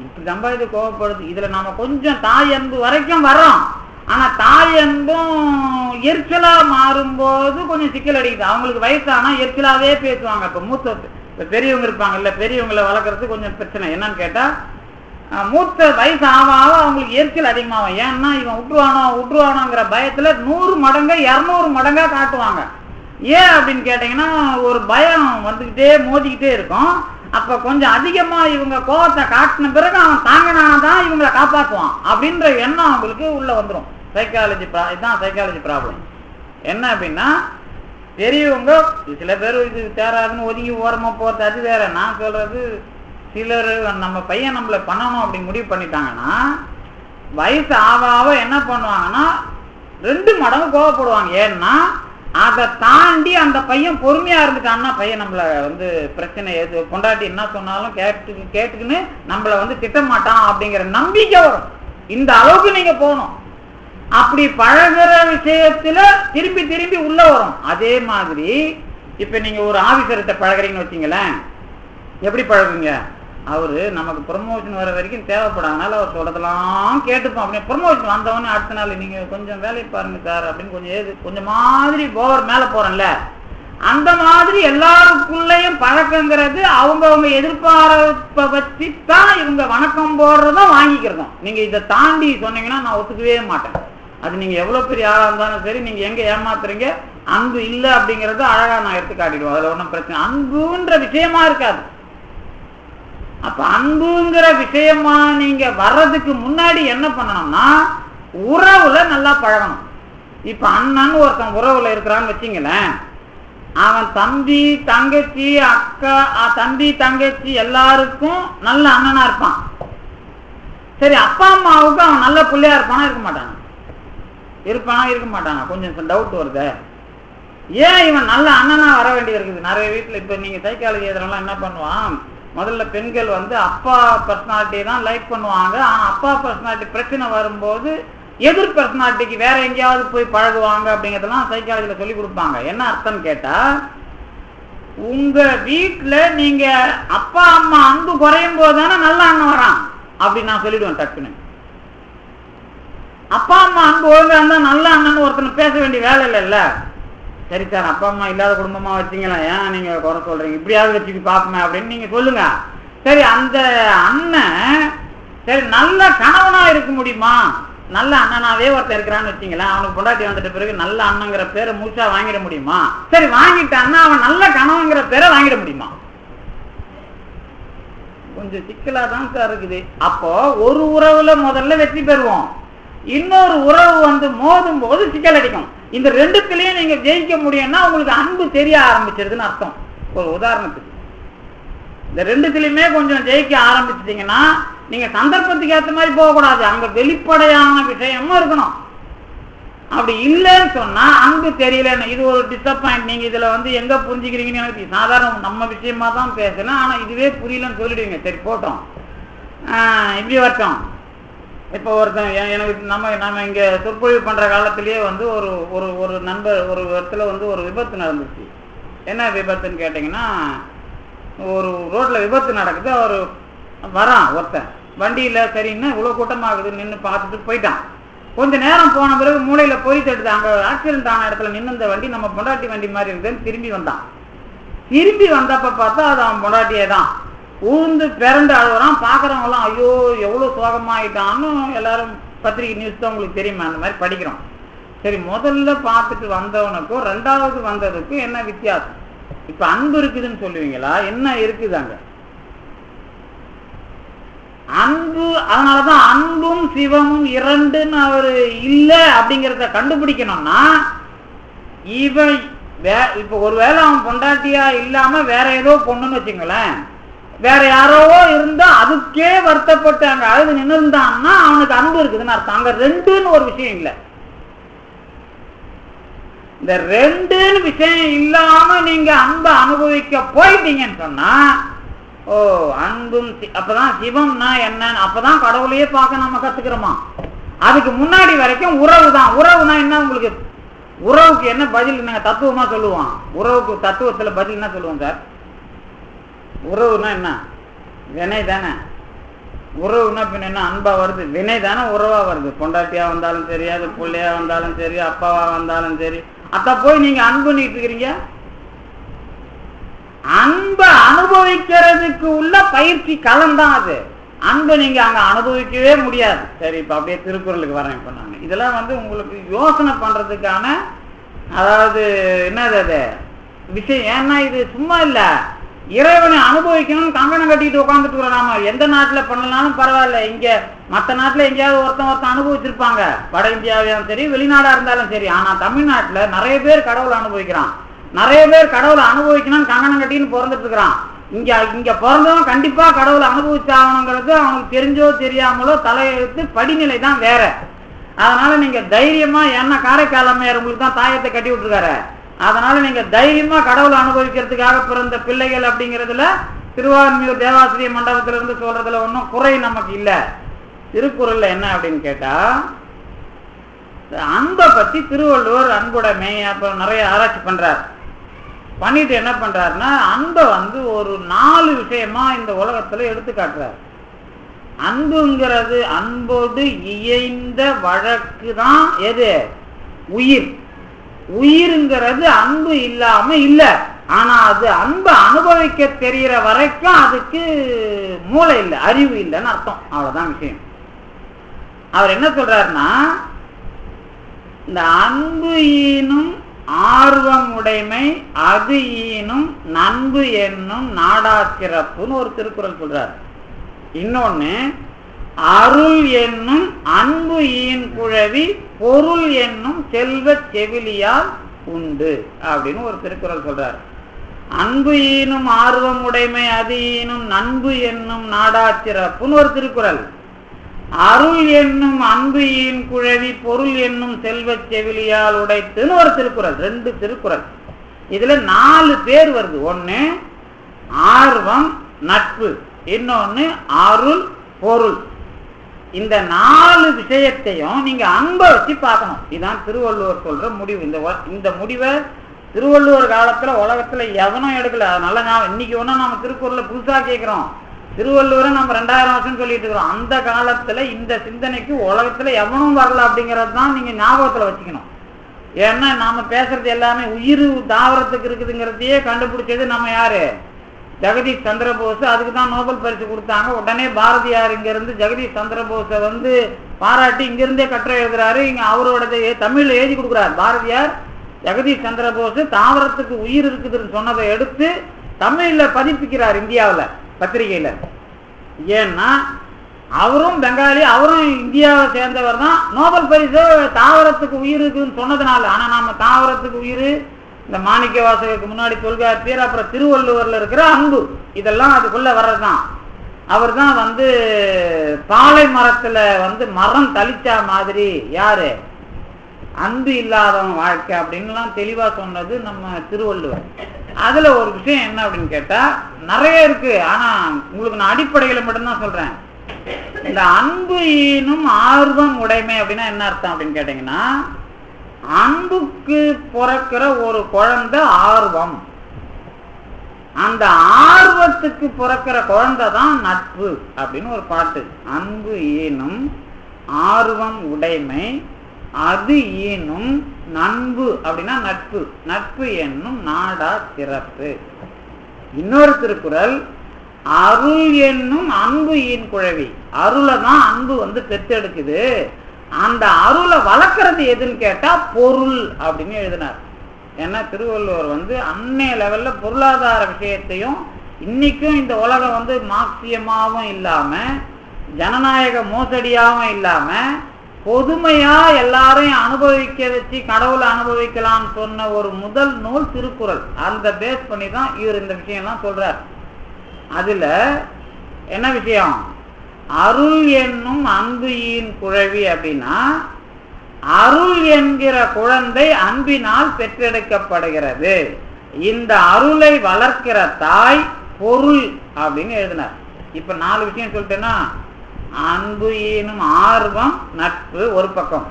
இப்படி நம்ம இது கோபப்படுது. இதுல நாம கொஞ்சம் தாய் அன்பு வரைக்கும் வர்றோம். ஆனா தாய் அன்பும் எரிச்சலா மாறும்போது கொஞ்சம் சிக்கல் அடிக்குது. அவங்களுக்கு வயசானா எரிச்சலாவே பேசுவாங்க. இப்ப பெரியவங்க இருப்பாங்க இல்ல, பெரியவங்களை வளர்க்கறது கொஞ்சம் பிரச்சனை. என்னன்னு கேட்டா மூத்த வயசு ஆக அவங்களுக்கு எரிச்சல் அதிகமாகும். ஏன்னா இவன் விட்டுருவானோங்கிற பயத்துல 100 மடங்கா 200 மடங்கா காட்டுவாங்க. ஏன் அப்படின்னு கேட்டீங்கன்னா ஒரு பயம் வந்துகிட்டே மோதிக்கிட்டே இருக்கும். அப்ப கொஞ்சம் அதிகமா இவங்க கோபத்தை காட்டின பிறகு அவன் தாங்கினாதான் இவங்களை காப்பாற்றுவான் அப்படின்ற எண்ணம் அவங்களுக்கு உள்ள வந்துடும். இதுதான் சைக்காலஜி ப்ராப்ளம். என்ன அப்படின்னா பெரியவங்க சில பேர் இது தேராதுன்னு ஒதுங்கி ஓரமா போறது அது வேற. நான் சொல்றது சிலர் நம்ம பையன் நம்மள பண்ணணும் அப்படின்னு முடிவு பண்ணிட்டாங்கன்னா வயசு ஆக என்ன பண்ணுவாங்கன்னா 2 மடங்கு கோவப்படுவாங்க. ஏன்னா அதை தாண்டி அந்த பையன் பொறுமையா இருந்துட்டான்னா பையன் நம்மள பிரச்சனை எது கொண்டாட்டி என்ன சொன்னாலும் கேட்டுக்குன்னு நம்மள திட்ட மாட்டான் அப்படிங்கிற நம்பிக்கை வரும். இந்த அளவுக்கு நீங்க போகணும். அப்படி பழகுற விஷயத்துல திரும்பி திரும்பி உள்ள வரும். அதே மாதிரி இப்ப நீங்க ஒரு ஆபீசர்கிட்ட பழகுறீங்கன்னு வச்சுங்களேன், எப்படி பழகுங்க? அவரு நமக்கு ப்ரமோஷன் வர வரைக்கும் தேவைப்படாதனால அவர் சொல்றதெல்லாம் கேட்டுப்போம். அப்படின்னு ப்ரமோஷன் வந்தவொடனே அடுத்த நாள் நீங்க கொஞ்சம் வேலையை பாருங்க சார் அப்படின்னு கொஞ்சம் மாதிரி போவர் மேல போறேன்ல, அந்த மாதிரி எல்லாருக்குள்ளேயும் பழக்கங்கிறது அவங்கவுங்க எதிர்பார்ப்பை வச்சு தான் இவங்க வணக்கம் போடுறதும் வாங்கிக்கிறதும். நீங்க இதை தாண்டி சொன்னீங்கன்னா நான் ஒத்துக்கவே மாட்டேன். அது நீங்க எவ்வளவு பெரிய ஆளா இருந்தாலும் சரி, நீங்க எங்க ஏமாத்துறீங்க, அன்பு இல்லை அப்படிங்கறது அழகா நான் எடுத்து காட்டிடுவோம். அதுல ஒன்றும் பிரச்சனை அன்புன்ற விஷயமா இருக்காது. அப்ப அன்புங்கிற விஷயமா நீங்க வர்றதுக்கு முன்னாடி என்ன பண்ணணும்னா உறவுல நல்லா பழகணும். இப்ப அண்ணன் ஒருத்தன் உறவுல இருக்கிறான்னு வச்சுங்களேன், அவன் தம்பி தங்கச்சி அக்கா தம்பி தங்கச்சி எல்லாருக்கும் நல்ல அண்ணனா இருப்பான். சரி, அப்பா அம்மாவுக்கு அவன் நல்ல பிள்ளையா இருப்பானா இருக்க மாட்டானா? இருக்க மாட்டானா? கொஞ்சம் டவுட் வருது. ஏன் இவன் நல்ல அண்ணனா வர வேண்டியது இருக்குது? நிறைய வீட்டில் இப்போ நீங்க சைக்காலஜி எதுலாம் என்ன பண்ணுவான், முதல்ல பெண்கள் வந்து அப்பா பர்சனாலிட்டியை தான் லைக் பண்ணுவாங்க. ஆனால் அப்பா பர்சனாலிட்டி பிரச்சனை வரும்போது எதிர் பர்சனாலிட்டிக்கு வேற எங்கேயாவது போய் பழகுவாங்க அப்படிங்கிறதெல்லாம் சைக்காலஜியில் சொல்லி கொடுப்பாங்க. என்ன அர்த்தம்னு கேட்டா, உங்க வீட்டில் நீங்க அப்பா அம்மா அன்பு குறையும் போது தானே நல்ல அண்ணன் வரான் அப்படின்னு நான் சொல்லிடுவேன் டக்குன்னு. அப்பா அம்மா அன்பு ஒழுங்கா இருந்தா நல்ல அண்ணன் ஒருத்தனை பேச வேண்டிய வேலை இல்லைல்ல. சரி சார், அப்பா அம்மா இல்லாத குடும்பமா வச்சிங்களா, ஏன் நீங்க குறை சொல்றீங்க, இப்படியாவது வச்சுக்கு பார்ப்போமே அப்படின்னு நீங்க சொல்லுங்க. சரி, அந்த அண்ணன் சரி நல்ல கணவனா இருக்க முடியுமா? நல்ல அண்ணனாவே ஒருத்தர் இருக்கிறான்னு வச்சிங்களேன், அவனுக்கு பொண்டாட்டி வந்துட்ட பிறகு நல்ல அண்ணங்கிற பேரை முழுசா வாங்கிட முடியுமா? சரி, வாங்கிட்டான்னா அவன் நல்ல கணவங்கிற பேரை வாங்கிட முடியுமா? கொஞ்சம் சிக்கலா தான் சார் இருக்குது. அப்போ ஒரு உறவுல முதல்ல வெற்றி பெறுவோம், இன்னொரு உறவு வந்து மோதும் போது சிக்கல் அடிக்கும். இந்த ரெண்டுத்திலையும் நீங்க ஜெயிக்க முடியும்னா உங்களுக்கு அன்பு தெரிய ஆரம்பிச்சிருதுன்னு அர்த்தம். ஒரு உதாரணத்துக்கு, இந்த ரெண்டுத்திலையுமே கொஞ்சம் ஜெயிக்க ஆரம்பிச்சிட்டீங்கன்னா நீங்க சந்தர்ப்பத்துக்கு ஏற்ற மாதிரி போகக்கூடாது, அங்க வெளிப்படையான விஷயமும் இருக்கணும். அப்படி இல்லைன்னு சொன்னா அன்பு தெரியலன்னு, இது ஒரு டிசப்பாயிண்ட். நீங்க இதுல வந்து எங்க புரிஞ்சுக்கிறீங்கன்னு எனக்கு சாதாரண நம்ம விஷயமா தான் பேசுறேன், ஆனா இதுவே புரியலன்னு சொல்லிடுவீங்க. சரி போட்டோம், இப்படி வரட்டும். இப்போ ஒருத்தன் எனக்கு நம்ம இங்க சொற்பொழிவு பண்ற காலத்திலேயே வந்து ஒரு நண்பர் ஒரு இடத்துல வந்து ஒரு விபத்து நடந்துச்சு. என்ன விபத்துன்னு கேட்டீங்கன்னா, ஒரு ரோட்ல விபத்து நடக்குது. அவர் வரான் ஒருத்தன் வண்டியில, சரின்னு இவ்வளவு கூட்டமாகுது நின்று பார்த்துட்டு போயிட்டான். கொஞ்ச நேரம் போன பிறகு மூளையில போய் தடுத்து அங்க ஆக்சிடென்ட் ஆன இடத்துல நின்று இந்த வண்டி நம்ம பொண்டாட்டி வண்டி மாதிரி இருந்ததுன்னு திரும்பி வந்தான். திரும்பி வந்தப்ப பார்த்தா அது அவன் பொண்டாட்டியே தான். ஊர்ந்து பிறண்டு அழுகுறான். பார்க்குறவங்க எல்லாம் ஐயோ எவ்வளவு சோகமாயிட்டான்னு எல்லாரும் பத்திரிகை நியூஸ் தான் உங்களுக்கு தெரியுமா, அந்த மாதிரி படிக்கிறோம். சரி, முதல்ல பார்த்துட்டு வந்தவனுக்கும் ரெண்டாவது வந்ததுக்கும் என்ன வித்தியாசம்? இப்ப அன்பு இருக்குதுன்னு சொல்லுவீங்களா? என்ன இருக்குது அங்க? அன்பு. அதனாலதான் அன்பும் சிவமும் இரண்டுன்னு அவரு இல்லை அப்படிங்கிறத கண்டுபிடிக்கணும்னா, இவன் இப்ப ஒருவேளை அவன் பொண்டாட்டியா இல்லாம வேற ஏதோ பொண்ணுன்னு வச்சுங்களேன், வேற யாரோ இருந்தா அதுக்கே வருத்தப்பட்டு அங்க அழுது நின்று இருந்தான்னா அவனுக்கு அன்பு இருக்குதுன்னு அர்த்தம். அங்க ரெண்டுன்னு ஒரு விஷயம் இல்லை. இந்த ரெண்டுன்னு விஷயம் இல்லாம நீங்க அன்பை அனுபவிக்க போயிட்டீங்கன்னு சொன்னா, ஓ அன்பும் அப்பதான் சிவம்னா என்னன்னு அப்பதான் கடவுளையே பார்க்க நம்ம கத்துக்கிறோமா. அதுக்கு முன்னாடி வரைக்கும் உறவு தான். உறவுனா என்ன? உங்களுக்கு உறவுக்கு என்ன பதில் நாங்க தத்துவமா சொல்லுவோம்? உறவுக்கு தத்துவத்துல பதில் என்ன சொல்லுவோம் சார்? உறவுனா என்ன? வினை தானே. உறவுனா பின்ன என்ன? அன்பா வருது, வினை தானே உறவா வருது. பொண்டாட்டியா வந்தாலும் சரி, அது பிள்ளையா வந்தாலும் சரி, அப்பாவா வந்தாலும் சரி, அத போய் நீங்க அன்பு பண்ணிட்டு இருக்கிறீங்க. அன்பை அனுபவிக்கிறதுக்கு உள்ள பயிற்சி களம் தான் அது. அன்பை நீங்க அங்க அனுபவிக்கவே முடியாது. சரி, இப்ப அப்படியே திருக்குறளுக்கு வரேன். இப்ப நான் இதெல்லாம் வந்து உங்களுக்கு யோசனை பண்றதுக்கான, அதாவது என்னது அது விஷயம். ஏன்னா இது சும்மா இல்ல, இறைவனை அனுபவிக்கணும்னு கங்கணம் கட்டிட்டு உட்காந்துட்டு இருக்கிறோம். நாம எந்த நாட்டுல பண்ணலாலும் பரவாயில்ல, இங்க மற்ற நாட்டுல எங்கேயாவது ஒருத்தன் அனுபவிச்சிருப்பாங்க, வட இந்தியாவையும் சரி வெளிநாடா இருந்தாலும் சரி. ஆனா தமிழ்நாட்டுல நிறைய பேர் கடவுளை அனுபவிக்கிறான். நிறைய பேர் கடவுளை அனுபவிக்கணும்னு கங்கணம் கட்டின்னு பிறந்துட்டு இருக்கிறான். இங்க பிறந்தவன் கண்டிப்பா கடவுளை அனுபவிச்சாகணுங்கிறது அவனுக்கு தெரிஞ்சோ தெரியாமலோ தலையெழுத்து படிநிலை தான் வேற. அதனால நீங்க தைரியமா, என்ன காரைக்கால் அம்மையார் உங்களுக்கு தான் தாயத்தை கட்டி விட்டுருக்காரு, அதனால நீங்க தைரியமா கடவுளை அனுபவிக்கிறதுக்காக பிறந்த பிள்ளைகள் அப்படிங்கிறதுல திருவான்மியூர் தேவாசிரிய மண்டபத்தில இருந்து சொல்றதுல ஒன்றும் குறை நமக்கு இல்ல. திருக்குறள்ல என்ன அப்படின்னு கேட்டா, அன்பை பத்தி திருவள்ளுவர் அன்புடைமை அப்புறம் நிறைய ஆராய்ச்சி பண்றார். பண்ணிட்டு என்ன பண்றாருன்னா, அன்பை வந்து ஒரு 4 விஷயமா இந்த உலகத்துல எடுத்து காட்டுறாரு. அன்புங்கிறது, அன்போடு இயைந்த வழக்கு தான் எது? உயிர். உயிருங்கிறது அன்பு இல்லாம இல்ல. ஆனா அது அன்பை அனுபவிக்க தெரிகிற வரைக்கும் அதுக்கு மூளை இல்லை, அறிவு இல்லைன்னு அர்த்தம். அவ்வளவுதான் விஷயம். அவர் என்ன சொல்றாருன்னா, இந்த அன்பு ஈனும் ஆர்வம் உடைமை அது ஈனும் நன்பு என்னும் நாடாச்சிறப்புன்னு ஒரு திருக்குறள் சொல்றாரு. இன்னொன்னு, அருள் என்னும் அன்பு ஈன் குழவி பொருள் என்னும் செல்வ செவிலியால் உண்டு அப்படின்னு ஒரு திருக்குறள் சொல்றாரு. அன்பு ஈனும் ஆர்வம் உடைமை அது ஈனும் நன்பு என்னும் நாடாச்சிறப்புன்னு ஒரு திருக்குறள். அருள் என்னும் அன்பு ஈன் குழவி பொருள் என்னும் செல்வச் செவிலியால் உடைத்துன்னு ஒரு திருக்குறள், 2 திருக்குறள். இதுல 4 பேர் வருது. ஒண்ணு ஆர்வம் நட்பு, இன்னொன்னு அருள் பொருள். இந்த 4 விஷயத்தையும் நீங்க அன்பை வச்சு பார்க்கணும். இதுதான் திருவள்ளுவர் சொல்ற முடிவு. இந்த முடிவை திருவள்ளுவர் காலத்துல உலகத்துல எவனும் எடுக்கல. அதனால இன்னைக்கு ஒன்னும் நம்ம திருக்குறளை புதுசா கேட்கிறோம். திருவள்ளுவரை நம்ம 2000 வருஷம் சொல்லிட்டு இருக்கிறோம். அந்த காலத்துல இந்த சிந்தனைக்கு உலகத்துல எவனும் வரல அப்படிங்கறது தான் நீங்க ஞாபகத்துல வச்சுக்கணும். ஏன்னா நாம பேசுறது எல்லாமே உயிர் தாவரத்துக்கு இருக்குதுங்கிறதையே கண்டுபிடிச்சது நம்ம யாரு? ஜெகதீஷ் சந்திர போஸ். அதுக்கு தான் நோபல் பரிசு கொடுத்தாங்க. உடனே பாரதியார் இங்க இருந்து ஜெகதீஷ் சந்திர போஸை பாராட்டி இங்கிருந்தே கட்டுரை எழுதுறாரு. இங்க அவரோட தமிழ்ல எழுதி கொடுக்குறாரு. பாரதியார் ஜெகதீஷ் சந்திர போஸ் தாவரத்துக்கு உயிர் இருக்குதுன்னு சொன்னதை எடுத்து தமிழ்ல பதிப்பிக்கிறார் இந்தியாவில் பத்திரிகையில. ஏன்னா அவரும் பெங்காலி, அவரும் இந்தியாவை சேர்ந்தவர் தான். நோபல் பரிசு தாவரத்துக்கு உயிர் இருக்குதுன்னு சொன்னதுனால. ஆனா நாம தாவரத்துக்கு உயிர், இந்த மாணிக்க வாசகருக்கு முன்னாடி தொல்காப்பியர், அப்புறம் திருவள்ளுவர்ல இருக்கிற அன்பு, இதெல்லாம் அதுக்குள்ள வர்றதுதான். அவர் தான் பாலை மரத்துல மரம் தளிச்சா மாதிரி யாரு அன்பு இல்லாதவன் வாழ்க்கை அப்படின்லாம் தெளிவா சொன்னது நம்ம திருவள்ளுவர். அதுல ஒரு விஷயம் என்ன அப்படின்னு கேட்டா நிறைய இருக்கு. ஆனா உங்களுக்கு நான் அடிப்படையில மட்டும்தான் சொல்றேன். இந்த அன்பு ஈனும் ஆர்வம் உடைமை அப்படின்னா என்ன அர்த்தம் அப்படின்னு கேட்டீங்கன்னா, அன்புக்கு பிறக்கிற ஒரு குழந்தை ஆர்வம், அந்த ஆர்வத்துக்கு பிறக்கிற குழந்தை தான் நட்பு அப்படின்னு ஒரு பாட்டு. அன்பு ஈனும் ஆர்வம் உடைமை, அது ஈனும் நண்பு அப்படின்னா நட்பு, நட்பு என்னும் நாடா சிறப்பு. இன்னொரு திருக்குறள், அருள் என்னும் அன்பு ஈன் குழவி. அருளை தான் அன்பு பெற்றெடுக்குது. அந்த அருளை வளர்க்கறது எதுன்னு கேட்டா பொருள் அப்படின்னு எழுதினார். ஏன்னா திருவள்ளுவர் அன்னைய லெவல்ல பொருளாதார விஷயத்தையும் இன்னைக்கும் இந்த உலகம் மார்க்சியமாவும் இல்லாம ஜனநாயக மோசடியாவும் இல்லாம பொதுமையா எல்லாரையும் அனுபவிக்க வச்சு கடவுளை அனுபவிக்கலாம்னு சொன்ன ஒரு முதல் நூல் திருக்குறள். அந்த பேஸ் பண்ணி தான் இவர் இந்த விஷயம்லாம் சொல்றார். அதுல என்ன விஷயம்? அருள் என்னும் அன்பு ஈன் குழவி அப்படின்னா, அருள் என்கிற குழந்தை அன்பினால் பெற்றெடுக்கப்படுகிறது. இந்த அருளை வளர்க்கிற தாய் பொருள் அப்படின்னு எழுதினார். இப்ப 4 விஷயம் சொல்லிட்டேன்னா, அன்பு ஈனும் ஆர்வம் நட்பு ஒரு பக்கம்,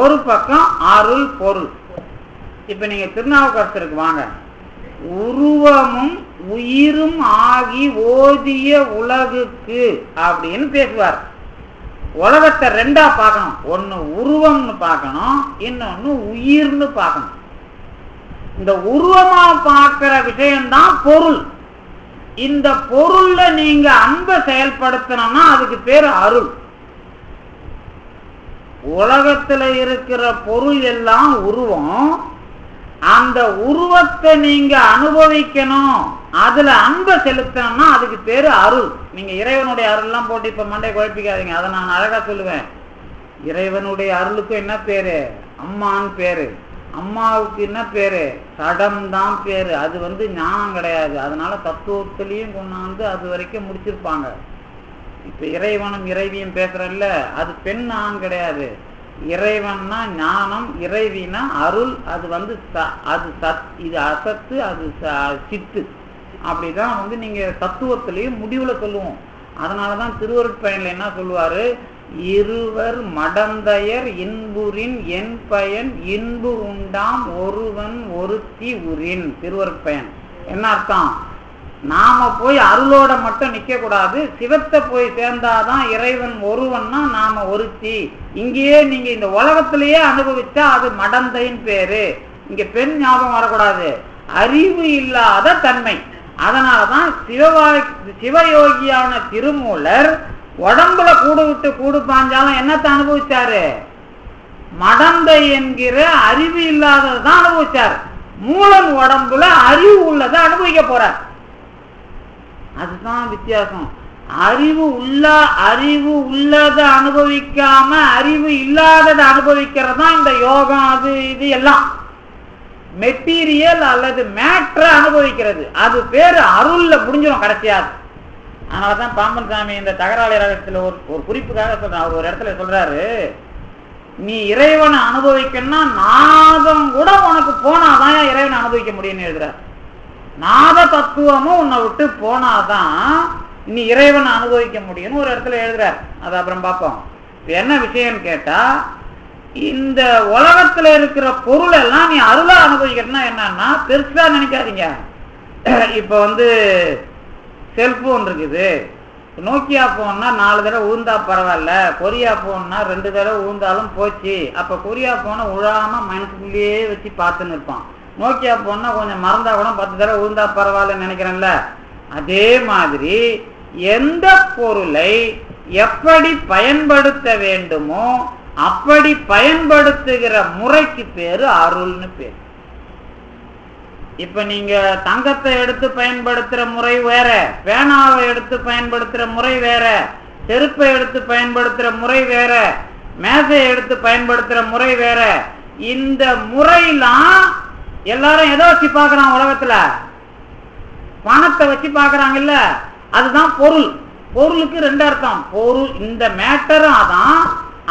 ஒரு பக்கம் அருள் பொருள். இப்ப நீங்க திருநாவுக்கரசருக்கு வாங்க. உருவமும் உயிரும் ஆகி ஓதிய உலகுக்கு அப்படின்னு பேசுவார். உலகத்தை 2ஆ பார்க்கணும். ஒன்னு உருவம்னு பார்க்கணும், இன்னொன்னு உயிர்னு பார்க்கணும். இந்த உருவமா பார்க்கிற விஷயம்தான் பொருள். இந்த பொருள்ல நீங்க அன்பை செயல்படுத்தணும்னா அதுக்கு பேரு அருள். உலகத்துல இருக்கிற பொருள் எல்லாம் உருவம். அந்த உருவத்தை நீங்க அனுபவிக்கணும், அதுல அன்பை செலுத்தணும்னா அதுக்கு பேரு அருள். நீங்க இறைவனுடைய அருள் எல்லாம் போட்டு இப்ப மண்டை குழப்பிக்காதீங்க. அதை நான் அழகா சொல்லுவேன். இறைவனுடைய அருளுக்கு என்ன பேரு? அம்மான்னு பேரு. அம்மாவுக்கு என்ன பேரு? சடம் தான் பேரு. அது ஞானம் கிடையாது. அதனால தத்துவத்திலையும் கொண்டாந்து அது வரைக்கும் முடிச்சிருப்பாங்க. இப்ப இறைவனும் இறைவியும் பேசுறல்ல, அது பெண் ஆண் கிடையாது. இறைவன்னா ஞானம், இறைவினா அருள். அது அது இது அசத்து, அது சித்து. அப்படிதான் நீங்க தத்துவத்திலையும் முடிவுல சொல்லுவோம். அதனாலதான் திருவருட்பயன்ல என்ன சொல்லுவாரு? இருவர் மடந்தையர் இன்புரின் என் பயன் இன்பு உண்டாம் ஒருவன் ஒருத்தி உரின். திருவருட்பயன் என்ன அர்த்தம்? நாம போய் அருளோட மட்டும் நிக்க கூடாது, சிவத்தை போய் சேர்ந்தாதான் இறைவன் ஒருவன்னா நாம ஒருத்தி. இங்கேயே நீங்க இந்த உலகத்திலேயே அனுபவிச்சா அது மடந்தைன்னு பேரு. இங்க பெண் ஞாபகம் வரக்கூடாது, அறிவு இல்லாத தன்மை. அதனாலதான் சிவயோகியான திருமூலர் உடம்புல கூடு விட்டு கூடு பாஞ்சாலும் என்னத்தை அனுபவிச்சாரு? மடந்தை என்கிற அறிவு இல்லாததான் அனுபவிச்சார். மூலன் உடம்புல அறிவு உள்ளதை அனுபவிக்க போறார். அதுதான் வித்தியாசம். அறிவு உள்ளதை அனுபவிக்காம அறிவு இல்லாததை அனுபவிக்கிறது தான் இந்த யோகம். அது இது எல்லாம் மெட்டீரியல் அல்லது மேட்ரை அனுபவிக்கிறது. அது பேரு அருள்ல புரிஞ்சிடும் கடைசியாது. அதனாலதான் பாம்பன் சாமி இந்த தகராளி ரகத்துல ஒரு குறிப்புக்காக சொல்றான். அவர் ஒரு இடத்துல சொல்றாரு, நீ இறைவனை அனுபவிக்கணும்னா நாதம் கூட உனக்கு போனாதான் இறைவனை அனுபவிக்க முடியும்னு எழுதுறார். நாத தத்துவமும் உன்னை விட்டு போனாதான் நீ இறைவனை அனுபவிக்க முடியும்னு ஒரு இடத்துல எழுதுறார். அது அப்புறம் பார்ப்போம். என்ன விஷயம்னு கேட்டா, இந்த உலகத்துல இருக்கிற பொருள் எல்லாம் நீ அருளா அனுபவிக்கிறதுனா என்னன்னா பெருசா நினைக்காதீங்க. இப்ப செல்போன் இருக்குது, நோக்கியா போன்னா 4 தடவை ஊந்தா பரவாயில்ல, கொரியா போன்னா 2 தடவை ஊந்தாலும் போச்சு. அப்ப கொரியா போன உழாம மனசுக்குள்ளேயே வச்சு பார்த்துன்னு இருப்பான். நோக்கியா போனா கொஞ்சம் மறந்தா கூட 10 தடவை ஊந்தா பரவாயில்லன்னு நினைக்கிறேன்ல. அதே மாதிரி எந்த பொருளை எப்படி பயன்படுத்த வேண்டுமோ அப்படி பயன்படுத்துகிற முறைக்கு பேரு அருள்னு பேரு. இப்ப நீங்க தங்கத்தை எடுத்து பயன்படுத்துற முறை வேற, பேனாவை எடுத்து பயன்படுத்துற முறை வேற, செருப்பை எடுத்து பயன்படுத்துற முறை வேற, மேசையை எடுத்து பயன்படுத்துற முறை வேற. இந்த முறையெல்லாம் எல்லாரும் எதை வச்சு பாக்குறான் உலகத்துல? பணத்தை வச்சு பாக்குறாங்கல்ல. அதுதான் பொருள். பொருளுக்கு 2 அர்த்தம். பொருள் இந்த மேட்டரும் அதான்,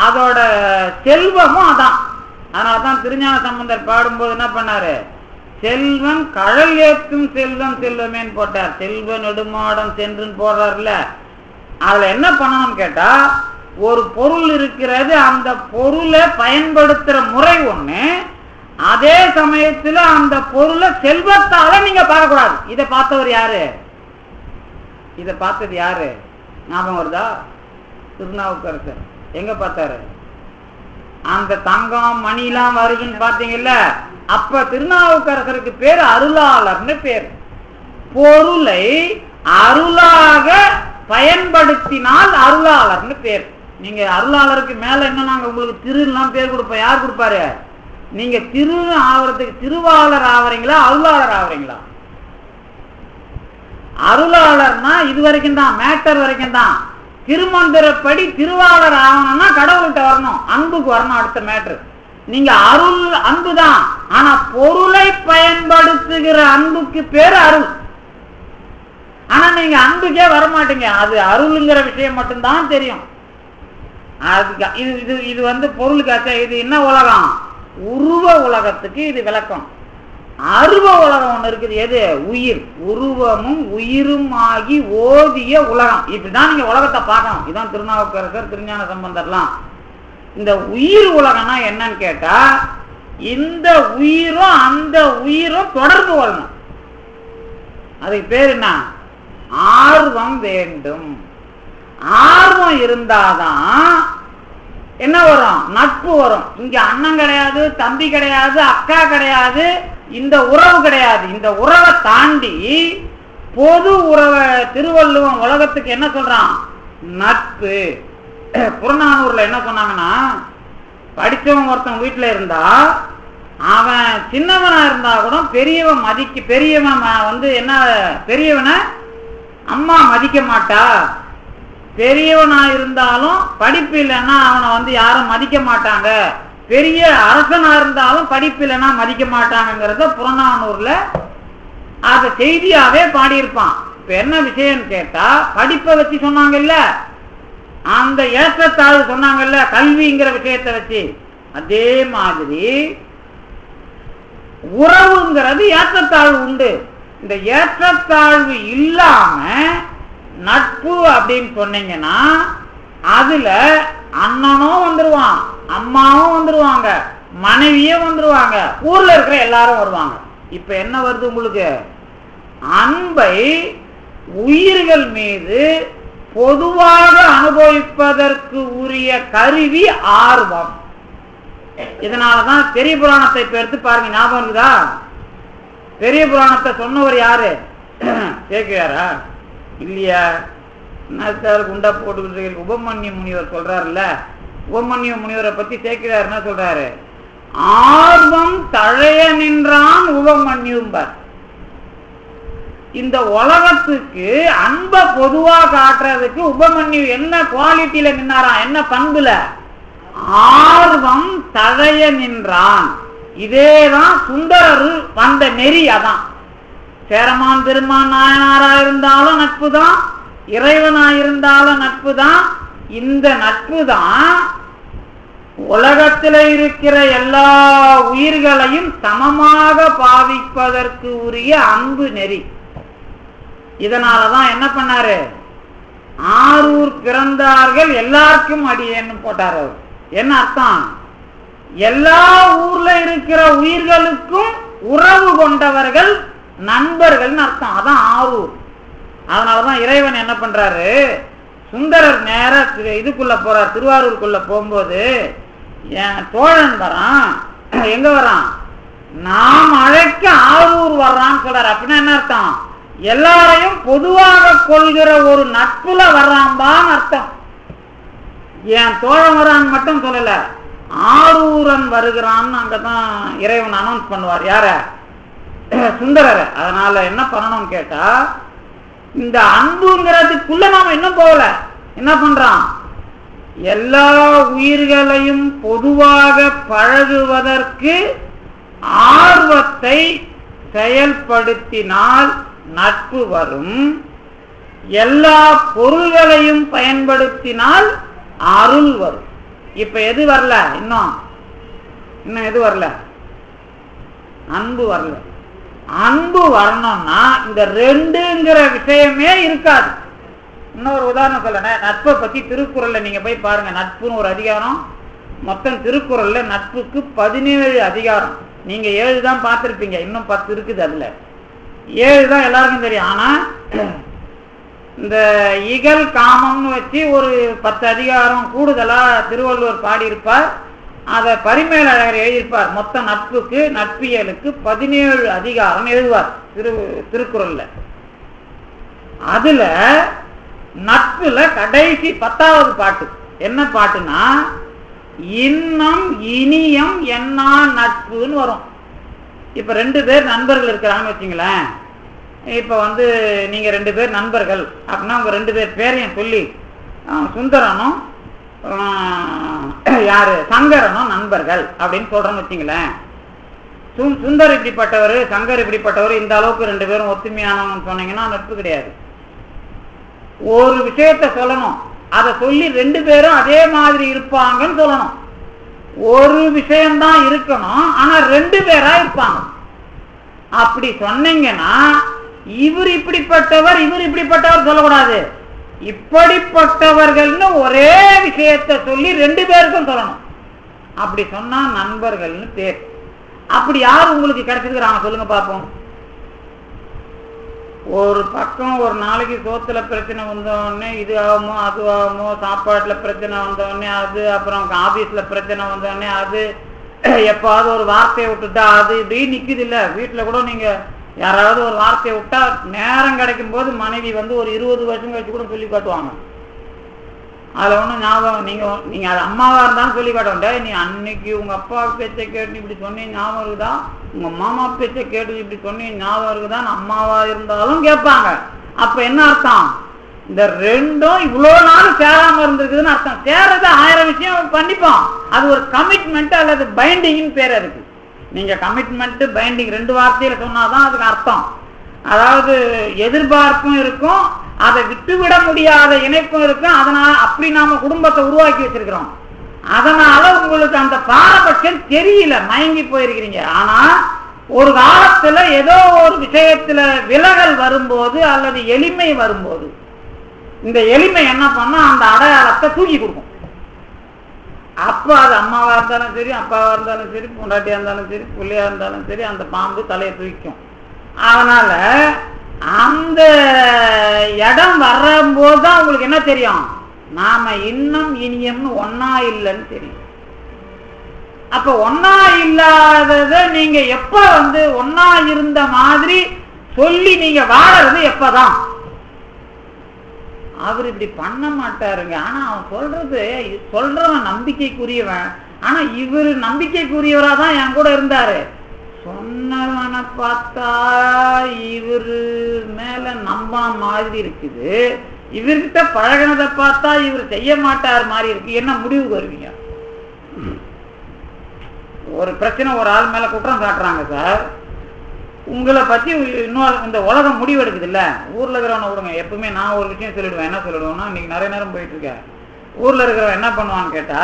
அதோட செல்வமும் அதான். அதனாலதான் திருஞான சம்பந்தர் பாடும்போது என்ன பண்ணாரு? செல்வன் கழல் ஏற்றும் செல்வம் செல்வமேன்னு போட்டார். செல்வன் நெடுமாடம் சென்றுன்னு போடுறாருல. அதுல என்ன பண்ணணும்னு கேட்டா, ஒரு பொருள் இருக்கிறது, அந்த பொருளை பயன்படுத்துற முறை ஒண்ணு, அதே சமயத்துல அந்த பொருளை செல்வத்தால நீங்க பார்க்க கூடாது. இதை பார்த்தவர் யாரு? இதை பார்த்தது யாரு? ஞாபகம் வருதா? திருநாவுக்கரசர். எங்க பார்த்தாரு? அந்த தங்கம் மணிலாம் வருதுன்னு பாத்தீங்கல்ல. அப்ப திருநாவுக்கரசருக்கு பேர் அருளாளர்னு பேர். பொருளை அருளாக பயன்படுத்தினால் அருளாளர்னு பேர். நீங்க அருளாளருக்கு மேல என்ன நாங்க உங்களுக்கு திருலாம் பேர் கொடுப்போம். யார் கொடுப்பாரு? நீங்க திரு ஆவறதுக்கு திருவாளர் ஆவறீங்களா, அருளாளர் ஆவறீங்களா? அருளாளர்னா இது வரைக்கும் தான், மேட்டர் வரைக்கும் தான். திருமந்திரப்படி திருவாளர் ஆகணும்னா கடவுள்கிட்ட வரணும், அன்புக்கு வரணும். அடுத்த மேட்டர் நீங்க அருள் அன்புதான், ஆனா பொருளை பயன்படுத்துகிற அன்புக்கு பேரு அருள். ஆனா நீங்க அன்புக்கே வரமாட்டீங்க. அது அருள்ங்கிற விஷயம் மட்டும்தான் தெரியும். அதுக்கு இது பொருளுக்காச்சா? இது என்ன உலகம்? உருவ உலகத்துக்கு இது விளக்கம். அருவ உலகம் ஒண்ணு இருக்குது. எது? உயிர். உருவமும் உயிரும் ஆகி ஓதிய உலகம். இப்படிதான் நீங்க உலகத்தை பார்க்கணும். இதுதான் திருநாவுக்கரசர், திருஞான சம்பந்தர்லாம். இந்த உயிர் உலகம்னா என்னன்னு கேட்டா, இந்த உயிரும் அந்த உயிரும் தொடர்பு வரணும். அதுக்கு பேர் என்ன? ஆர்வம் வேண்டும். ஆர்வம் இருந்தாதான் என்ன வரும்? நட்பு வரும். இங்க அண்ணன் கிடையாது, தம்பி கிடையாது, அக்கா கிடையாது, இந்த உறவு கிடையாது. இந்த உறவை தாண்டி பொது உறவை திருவள்ளுவன் உலகத்துக்கு என்ன சொல்றான்? நட்பு. புறநானூர்ல என்ன சொன்னாங்கன்னா, படிச்சவன் ஒருத்தன் வீட்டுல இருந்தா அவன் சின்னவனா இருந்தா கூட பெரியவன் பெரியவன் என்ன, பெரியவனை அம்மா மதிக்க மாட்டா. பெரியவனா இருந்தாலும் படிப்பு இல்லைன்னா அவனை யாரும் மதிக்க மாட்டாங்க. பெரிய அரசனா இருந்தாலும் படிப்பு இல்லைன்னா மதிக்க மாட்டாங்கிறத புறநானூர்ல அத செய்தியாவே பாடியிருப்பான். இப்ப என்ன விஷயம் கேட்டா, படிப்பை வச்சு சொன்னாங்கல்ல, அந்த ஏற்றத்தாழ்வு சொன்னாங்கல்ல, கல்விங்கிற விஷயத்தை வச்சு. அதே மாதிரி உறவுங்கிறது ஏற்றத்தாழ்வு உண்டு. இந்த ஏற்றத்தாழ்வு இல்லாம நட்பு அப்படின்னு சொன்னீங்கன்னா அதுல அண்ணனும் வந்துருவான், அம்மாவும் வந்துருவாங்க, மனைவியும் வந்துருவாங்க, ஊர்ல இருக்கிற எல்லாரும் வருவாங்க. இப்ப என்ன வருது உங்களுக்கு? அன்பை உயிர்கள் மீது பொதுவாக அனுபவிப்பதற்கு உரிய கருவி ஆர்வம். இதனாலதான் பெரிய புராணத்தை இப்ப எடுத்து பாருங்க. ஞாபகம் இருக்குதா? பெரிய புராணத்தை சொன்னவர் யாரு? சேக்கிழாரா? இல்லையா? குண்டா போட்டு உபமன்யு முனிவர் சொல்றாருல்ல. உபமன்யு முனிவரை பத்தி சேக்கிழார் என்ன சொல்றாரு? ஆர்வம் தழைய நின்றான் உபமன்யும்பர். இந்த உலகத்துக்கு அன்பை பொதுவா காட்டுறதுக்கு உபமன்யு என்ன குவாலிட்டியில நின்னாராம்? என்ன பண்புல? ஆர்வம் தழைய நின்றான். இதேதான் சுந்தரர் வந்த நெறி. அதான் சேரமான் பெருமான் நாயனாரா இருந்தாலும் நட்பு தான், இறைவனாயிருந்தாலும் நட்பு தான். இந்த நட்பு தான் உலகத்தில் இருக்கிற எல்லா உயிர்களையும் சமமாக பாவிப்பதற்கு உரிய அன்பு நெறி. இதனாலதான் என்ன பண்ணாரு, ஆரூர் பிறந்தார்கள் எல்லாருக்கும் அடியேன்னு போட்டார். அவர் என்ன அர்த்தம், எல்லா ஊர்ல இருக்கிற உயிர்களுக்கும் உறவு கொண்டவர்கள் நண்பர்கள் அர்த்தம். அதான் ஆரூர். அதனாலதான் இறைவன் என்ன பண்றாரு, சுந்தரர் நேர இதுக்குள்ள போறார், திருவாரூருக்குள்ள போகும்போது என் தோழன் வரான். எங்க வரான், நாம் அழைக்க ஆரூர் வர்றான்னு சொல்றாரு. அப்படின்னா என்ன அர்த்தம், எல்லாரையும் பொதுவாக கொள்கிற ஒரு நட்புல வர்றான்பான்னு அர்த்தம். என் தோழன் வரான்னு மட்டும் சொல்லல, ஆரூரன் வருகிறான்னு அங்கதான் இறைவன் அனௌன்ஸ் பண்ணுவார். யார, சுந்தரரை. அதனால என்ன பண்ணணும்னு கேட்டா, இந்த அன்புங்கிறதுக்குள்ள நாம இன்னும் போகல. என்ன பண்றான், எல்லா உயிர்களையும் பொதுவாக பழகுவதற்கு ஆர்வத்தை செயல்படுத்தினால் நட்பு வரும். எல்லா பொருள்களையும் பயன்படுத்தினால் அருள் வரும். இப்ப எது வரல, இன்னும் எது வரல, அன்பு வரல. அன்பு வரணும்னா இந்த ரெண்டுங்கிற விஷயமே இருக்காது. இன்னொரு உதாரணம் சொல்ல, நட்பை பத்தி திருக்குறள்ல நீங்க போய் பாருங்க. நட்புன்னு ஒரு அதிகாரம், மொத்தம் திருக்குறள்ல நட்புக்கு 17 அதிகாரம். நீங்க 7 தான் பார்த்திருப்பீங்க, இன்னும் 10 இருக்குது. அதுல 7 தான் எல்லாருக்கும் தெரியும். ஆனா இந்த இகல் காமம்னு வச்சு ஒரு 10 அதிகாரம் கூடுதலா திருவள்ளுவர் பாடியிருப்பார். அதை பரிமேலழகர் எழுதியிருப்பார். மொத்த நட்புக்கு, நட்பியலுக்கு 17 அதிகாரம் எழுதுவார் திருக்குறள்ல. அதுல நட்புல கடைசி 10வது பாட்டு என்ன பாட்டுனா, இன்னம் இனியம் என்னா நட்புன்னு வரும். இப்ப 2 பேர் நண்பர்கள் இருக்கிறாங்கன்னு வச்சுங்களேன். இப்ப நீங்க 2 பேர் நண்பர்கள் அப்படின்னா உங்க 2 பேர் பேரையும் சொல்லி, சுந்தரனும் யாரு சங்கரனும் நண்பர்கள் அப்படின்னு சொல்றோம்னு வச்சுங்களேன். சுந்தர் இப்படிப்பட்டவர், சங்கர் இப்படிப்பட்டவர், இந்த அளவுக்கு 2 பேரும் ஒத்துமையானவங்க சொன்னீங்கன்னா நட்பு கிடையாது. ஒரு விஷயத்த சொல்லணும், அதை சொல்லி 2 பேரும் அதே மாதிரி இருப்பாங்கன்னு சொல்லணும். ஒரு விஷயம்தான் இருக்கணும், ஆனா 2 பேரா இருப்பாங்க. அப்படி சொன்னீங்கன்னா இவர் இப்படிப்பட்டவர் இவர் இப்படிப்பட்டவர் சொல்லக்கூடாது. இப்படிப்பட்டவர்கள்னு ஒரே விஷயத்தை சொல்லி 2 பேருக்கும் சொல்லணும். அப்படி சொன்னா நண்பர்கள்னு பேர். அப்படி யார் உங்களுக்கு கிடைச்சிருக்கிறாங்க சொல்லுங்க பார்ப்போம். ஒரு பக்கம் ஒரு நாளைக்கு சோத்துல பிரச்சனை வந்தோடனே இது ஆகுமோ அது ஆகுமோ, சாப்பாட்டுல பிரச்சனை வந்தோடனே அது, அப்புறம் ஆபீஸ்ல பிரச்சனை வந்தோடனே அது, எப்பாவது ஒரு வார்த்தையை விட்டுட்டா அது, இப்படி நிக்குது இல்ல. வீட்டுல கூட நீங்க யாராவது ஒரு வார்த்தையை விட்டா நேரம் கிடைக்கும் போது மனைவி ஒரு 20 வருஷம் கழிச்சு கூட சொல்லி காட்டுவாங்க. அதுல ஒண்ணு ஞாபகம், நீங்க அது அம்மாவா இருந்தாலும் சொல்லி காட்டுவோம்டா, நீ அன்னைக்கு உங்க அப்பா பேச்சை கேட்டு இப்படி சொன்னீ ஞாபகம் இருக்குதா, உங்க மாமா பேச்சை கேட்டு இப்படி சொன்னீ ஞாபகம் இருக்குதான், அம்மாவா இருந்தாலும் கேட்பாங்க. அப்ப என்ன அர்த்தம், இந்த 2ம் இவ்வளவு நாள் சேராம இருந்திருக்குதுன்னு அர்த்தம். சேரது 1000 விஷயம் பண்ணிப்போம். அது ஒரு கமிட்மெண்ட் அல்லது பைண்டிங்னு பேர். அதுக்கு நீங்க கமிட்மெண்ட் பைண்டிங் 2 வார்த்தையில சொன்னாதான் அதுக்கு அர்த்தம். அதாவது எதிர்பார்ப்பும் இருக்கும், அதை விட்டுவிட முடியாத இணைப்பும் இருக்கும். அதனால அப்படி நாம குடும்பத்தை உருவாக்கி வச்சிருக்கிறோம். அதனால உங்களுக்கு அந்த பாரபட்சம் தெரியல, மயங்கி போயிருக்கிறீங்க. ஆனா ஒரு காலத்துல ஏதோ ஒரு விஷயத்துல விலகல் வரும்போது அல்லது எளிமை வரும்போது இந்த எளிமை என்ன பண்ணா அந்த அடையாளத்தை தூக்கி கொடுக்கும். அப்ப அது அம்மாவா இருந்தாலும் சரி, அப்பாவா இருந்தாலும் சரி, பொண்டாட்டியா இருந்தாலும் சரி, பிள்ளையா இருந்தாலும் சரி, அந்த பாம்பு தலையை தூக்கும். அதனால அந்த இடம் வரும்போதுதான் உங்களுக்கு என்ன தெரியும், நாம இன்னும் இனியம்னு ஒன்னா இல்லைன்னு தெரியும். அப்ப ஒன்னா இல்லாதத நீங்க எப்ப ஒன்னா இருந்த மாதிரி சொல்லி நீங்க வாழறது எப்பதான். அவர் இப்படி பண்ண மாட்டாருங்க. ஆனா அவன் சொல்றவன் நம்பிக்கைக்குரியவன். ஆனா இவரு நம்பிக்கைக்குரியவரா தான் என் கூட இருந்தாரு. சொன்னவனை பார்த்தா இவரு மேல நம்பின மாதிரி இருக்குது, இவர்கிட்ட பழகினதை பார்த்தா இவர் செய்ய மாட்டார் மாதிரி இருக்கு. என்ன முடிவுக்கு வருவீங்க? ஒரு பிரச்சனை, ஒரு ஆள் மேல குற்றம் சாட்டுறாங்க சார். உங்களை பத்தி இன்னொரு இந்த உலகம் முடிவெடுக்குது இல்ல, ஊர்ல இருக்கிறவனை விடுங்க. எப்பவுமே நான் ஒரு விஷயம் சொல்லிடுவேன். என்ன சொல்லிடுவேன்னா, இன்னைக்கு நிறைய நேரம் போயிட்டு இருக்கேன், ஊர்ல இருக்கிறவன் என்ன பண்ணுவான்னு கேட்டா,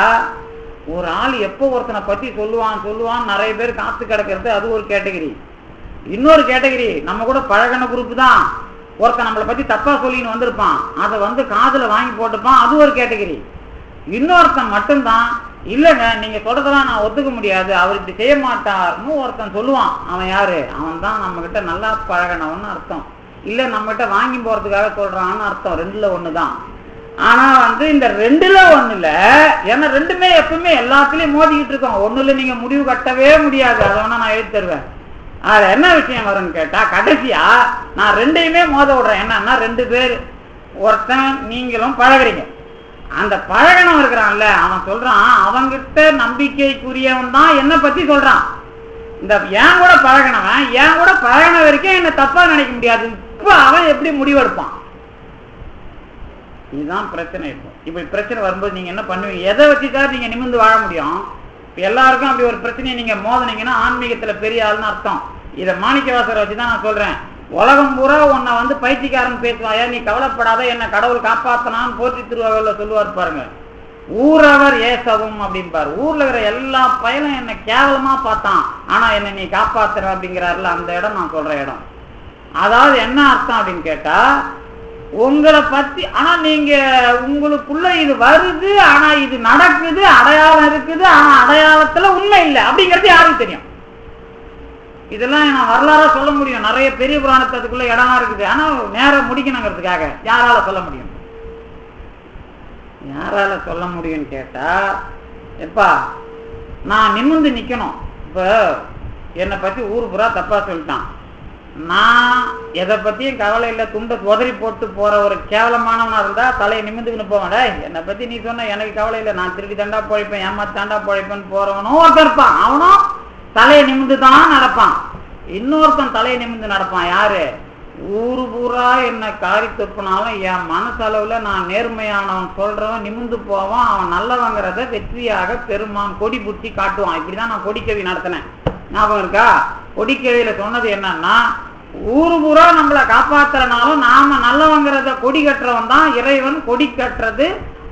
ஒரு ஆள் எப்போ ஒருத்தனை பத்தி சொல்லுவான் நிறைய பேர் காத்து கிடக்கிறது, அது ஒரு கேட்டகிரி. இன்னொரு கேட்டகிரி நம்ம கூட பழகின குரூப் தான், ஒருத்தன் நம்மளை பத்தி தப்பா சொல்லின்னு வந்திருப்பான், அதை காதுல வாங்கி போட்டுப்பான், அது ஒரு கேட்டகிரி. இன்னொருத்தன் மட்டும்தான், இல்லைங்க நீங்க சொல்றதெல்லாம் நான் ஒத்துக்க முடியாது, அவர் இப்படி செய்ய மாட்டார்னு ஒருத்தன் சொல்லுவான். அவன் யாரு? அவன் தான் நம்ம கிட்ட நல்லா பழகினவன்னு அர்த்தம், இல்ல நம்ம கிட்ட வாங்கி போறதுக்காக சொல்றான்னு அர்த்தம். ரெண்டுல ஒண்ணுதான். ஆனா இந்த ரெண்டுல ஒண்ணு இல்ல, ஏன்னா ரெண்டுமே எப்பவுமே எல்லாத்துலயும் மோதிக்கிட்டு இருக்கோம். ஒண்ணுல நீங்க முடிவு கட்டவே முடியாது, அதை வேணா நான் எழுதி தருவேன். அது என்ன விஷயம் வரும்னு கேட்டா, கடைசியா நான் ரெண்டையுமே மோத விடுறேன். என்னன்னா, ரெண்டு பேர், ஒருத்தன் நீங்களும் பழகுறீங்க, அந்த பழகனம் இருக்கிறான்ல, அவன் சொல்றான் அவங்கிட்ட நம்பிக்கைக்குரியவன் தான் என்ன பத்தி சொல்றான். இந்த என் கூட பழகினவன் என் கூட பழகின வரைக்கும் என்ன தப்பா நினைக்க முடியாது, இப்ப அவன் எப்படி முடிவெடுப்பான்? இதுதான் பிரச்சனை. இப்ப பிரச்சனை வரும்போது நீங்க என்ன பண்ணுவீங்க? எதை வச்சுக்காரு நீங்க நிமிர்ந்து வாழ முடியும்? எல்லாருக்கும் அப்படி ஒரு பிரச்சனையை நீங்க மோதனீங்கன்னா ஆன்மீகத்துல பெரிய ஆளுன்னு அர்த்தம். இதை மாணிக்கவாசரை வச்சுதான் நான் சொல்றேன். உலகம் பூரா உன்னை பைத்தியக்காரன் பேசுவாயா, நீ கவலைப்படாத, என்ன கடவுள் காப்பாத்தனான்னு போற்றி திருவாரூர்ல சொல்லுவார் பாருங்க. ஊரவர் ஏசவும் அப்படின்பாரு. ஊர்ல இருக்கிற எல்லா பயனும் என்ன கேவலமா பார்த்தான், ஆனா என்ன நீ காப்பாத்துற அப்படிங்கிறாருல, அந்த இடம் நான் சொல்ற இடம். அதாவது என்ன அர்த்தம் அப்படின்னு கேட்டா, உங்களை பத்தி, ஆனா நீங்க உங்களுக்குள்ள இது வருது, ஆனா இது நடக்குது, அடையாளம் இருக்குது, ஆனா அடையாளத்துல உண்மை இல்லை அப்படிங்கிறது யாருக்கு தெரியும்? இதெல்லாம் நான் வரலாறா சொல்ல முடியும். நிறைய பெரிய புராணத்துக்குள்ள இடம்லாம் இருக்குது. ஆனா நேரம் முடிக்கணுங்கிறதுக்காக யாரால சொல்ல முடியும்? யாரால சொல்ல முடியும்னு கேட்டா, எப்பா நான் நிமிர்ந்து நிக்கணும். இப்ப என்னை பத்தி ஊர் புறா தப்பா சொல்லிட்டான், நான் எதை பத்தியும் கவலை இல்லை, துண்டை உதறி போட்டு போற ஒரு கேவலமானவனா இருந்தா தலையை நிமிந்துக்குன்னு போவேன். என்னை பத்தி நீ சொன்ன எனக்கு கவலை இல்லை, நான் திருப்பி தாண்டா பொழைப்பேன், ஏமாத்தாண்டா பொழைப்பேன்னு போறவனும் ஒருத்தன் இருப்பான். அவனும் தலையை நிமிந்து தான் நடப்பான். இன்னொருத்தன் தலையை நிமிந்து நடப்பான். யாரு? ஊரு பூரா என்ன காரி துப்புனாலும் என் மனசளவுல நான் நேர்மையானவன் சொல்றவன் நிமிந்து போவான். அவன் நல்லவங்கிறத வெற்றியாக பெருமான் கொடி புடிச்சி காட்டுவான். இப்படிதான் நான் கொடிக்கவி நடத்தினேன். ஞாபகம் இருக்கா? கொடிக்கவியில சொன்னது என்னன்னா, ஊரு பூரா நம்மளை காப்பாத்துறனாலும் நாம நல்லவங்கிறத கொடி கட்டுறவன் தான் இறைவன். கொடி கட்டுறது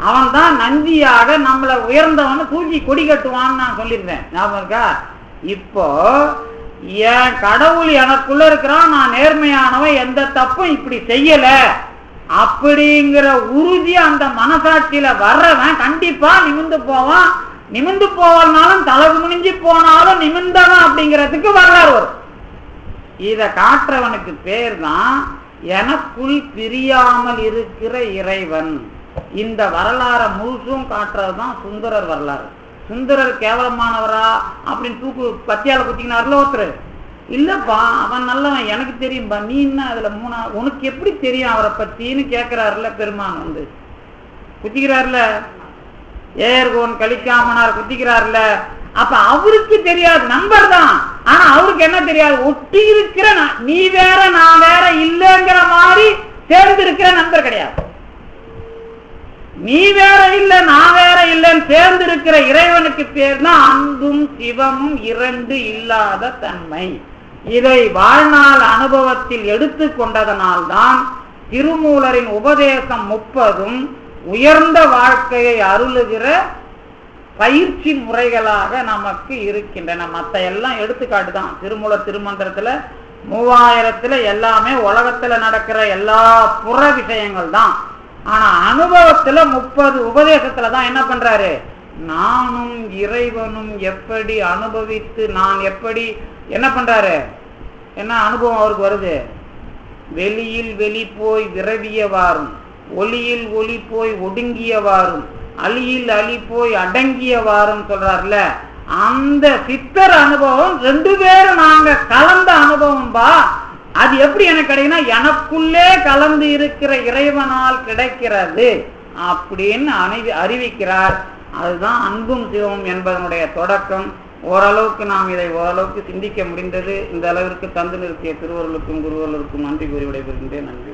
அவன் தான் நந்தியாக நம்மளை உயர்ந்தவன் தூக்கி கொடி கட்டுவான்னு நான் சொல்லியிருந்தேன். ஞாபகம் இருக்கா? இப்போ என் கடவுள் எனக்குள்ள இருக்கிறான், நான் நேர்மையானவன், எந்த தப்பும் இப்படி செய்யல அப்படிங்கிற உறுதி அந்த மனசாட்சியில வர்றவன் கண்டிப்பா நிமிந்து போவான். நிமிந்து போவாலும் தலை குனிஞ்சு போனாலும் நிமிந்தவன் அப்படிங்கிறதுக்கு வரலாறு வரும். இத காட்டுறவனுக்கு பேர் தான் எனக்குள் பிரியாமல் இருக்கிற இறைவன். இந்த வரலாறை முழுசும் காட்டுறதுதான் சுந்தரர் வரலாறு. சுந்தரர் கேவலமானவரா அப்படின்னு தூக்கு பத்தியால குத்திக்கினார்ல ஒருத்தர், இல்லப்பா அவன் நல்லவன் எனக்கு தெரியும்பா, நீ என்ன அதுல உனக்கு எப்படி தெரியும் அவரை பத்தின்னு கேட்கிறாருல பெருமான். குத்திக்கிறாருல, ஏர்கோன் கலிக்காமனார் குத்திக்கிறாருல. அப்ப அவருக்கு தெரியாது, நம்பர் தான். ஆனா அவருக்கு என்ன தெரியாது? ஒட்டி இருக்கிற நீ வேற நான் வேற இல்லைங்கிற மாதிரி சேர்ந்து இருக்கிற நண்பர் கிடையாது. நீ வேற இல்ல நான் வேற இல்லைன்னு சேர்ந்து இருக்கிற இறைவனுக்கு பேர் தான் அன்பும் சிவமும் இரண்டு இல்லாத தன்மை. இதை வாழ்நாள் அனுபவத்தில் எடுத்து கொண்டதனால்தான் திருமூலரின் உபதேசம் 30 உயர்ந்த வாழ்க்கையை அருளுகிற பயிற்சி முறைகளாக நமக்கு இருக்கின்றன. மற்ற எல்லாம் எடுத்துக்காட்டு தான். திருமூலர் திருமந்திரத்துல 3000 எல்லாமே உலகத்துல நடக்கிற எல்லா புற விஷயங்கள் தான். ஆனா அனுபவத்துல 30 உபதேசத்துலதான் என்ன பண்றாரு? நானும் இறைவனும் எப்படி அனுபவித்து நான் எப்படி என்ன பண்றாரு? என்ன அனுபவம் அவருக்கு வருது? வெளியில் வெளி போய் விரவியவாறும், ஒளியில் ஒளி போய் ஒடுங்கியவாறும், அலியில் அலி போய் அடங்கியவாறும் சொல்றாருல. அந்த சித்தர் அனுபவம் 2 பேரும் நாங்க கலந்த அனுபவம் பா. அது எப்படி எனக்கு கிடைக்குன்னா, எனக்குள்ளே கலந்து இருக்கிற இறைவனால் கிடைக்கிறது அப்படின்னு அறிவிக்கிறார். அதுதான் அன்பும் சிவமும் என்பதனுடைய தொடக்கம். ஓரளவுக்கு நாம் இதை ஓரளவுக்கு சிந்திக்க முடிந்தது. இந்த அளவிற்கு தந்து நிறுத்திய திருவருளுக்கும் குருவருளுக்கும் நன்றி கூறி விடைபெறுகின்றேன். நன்றி.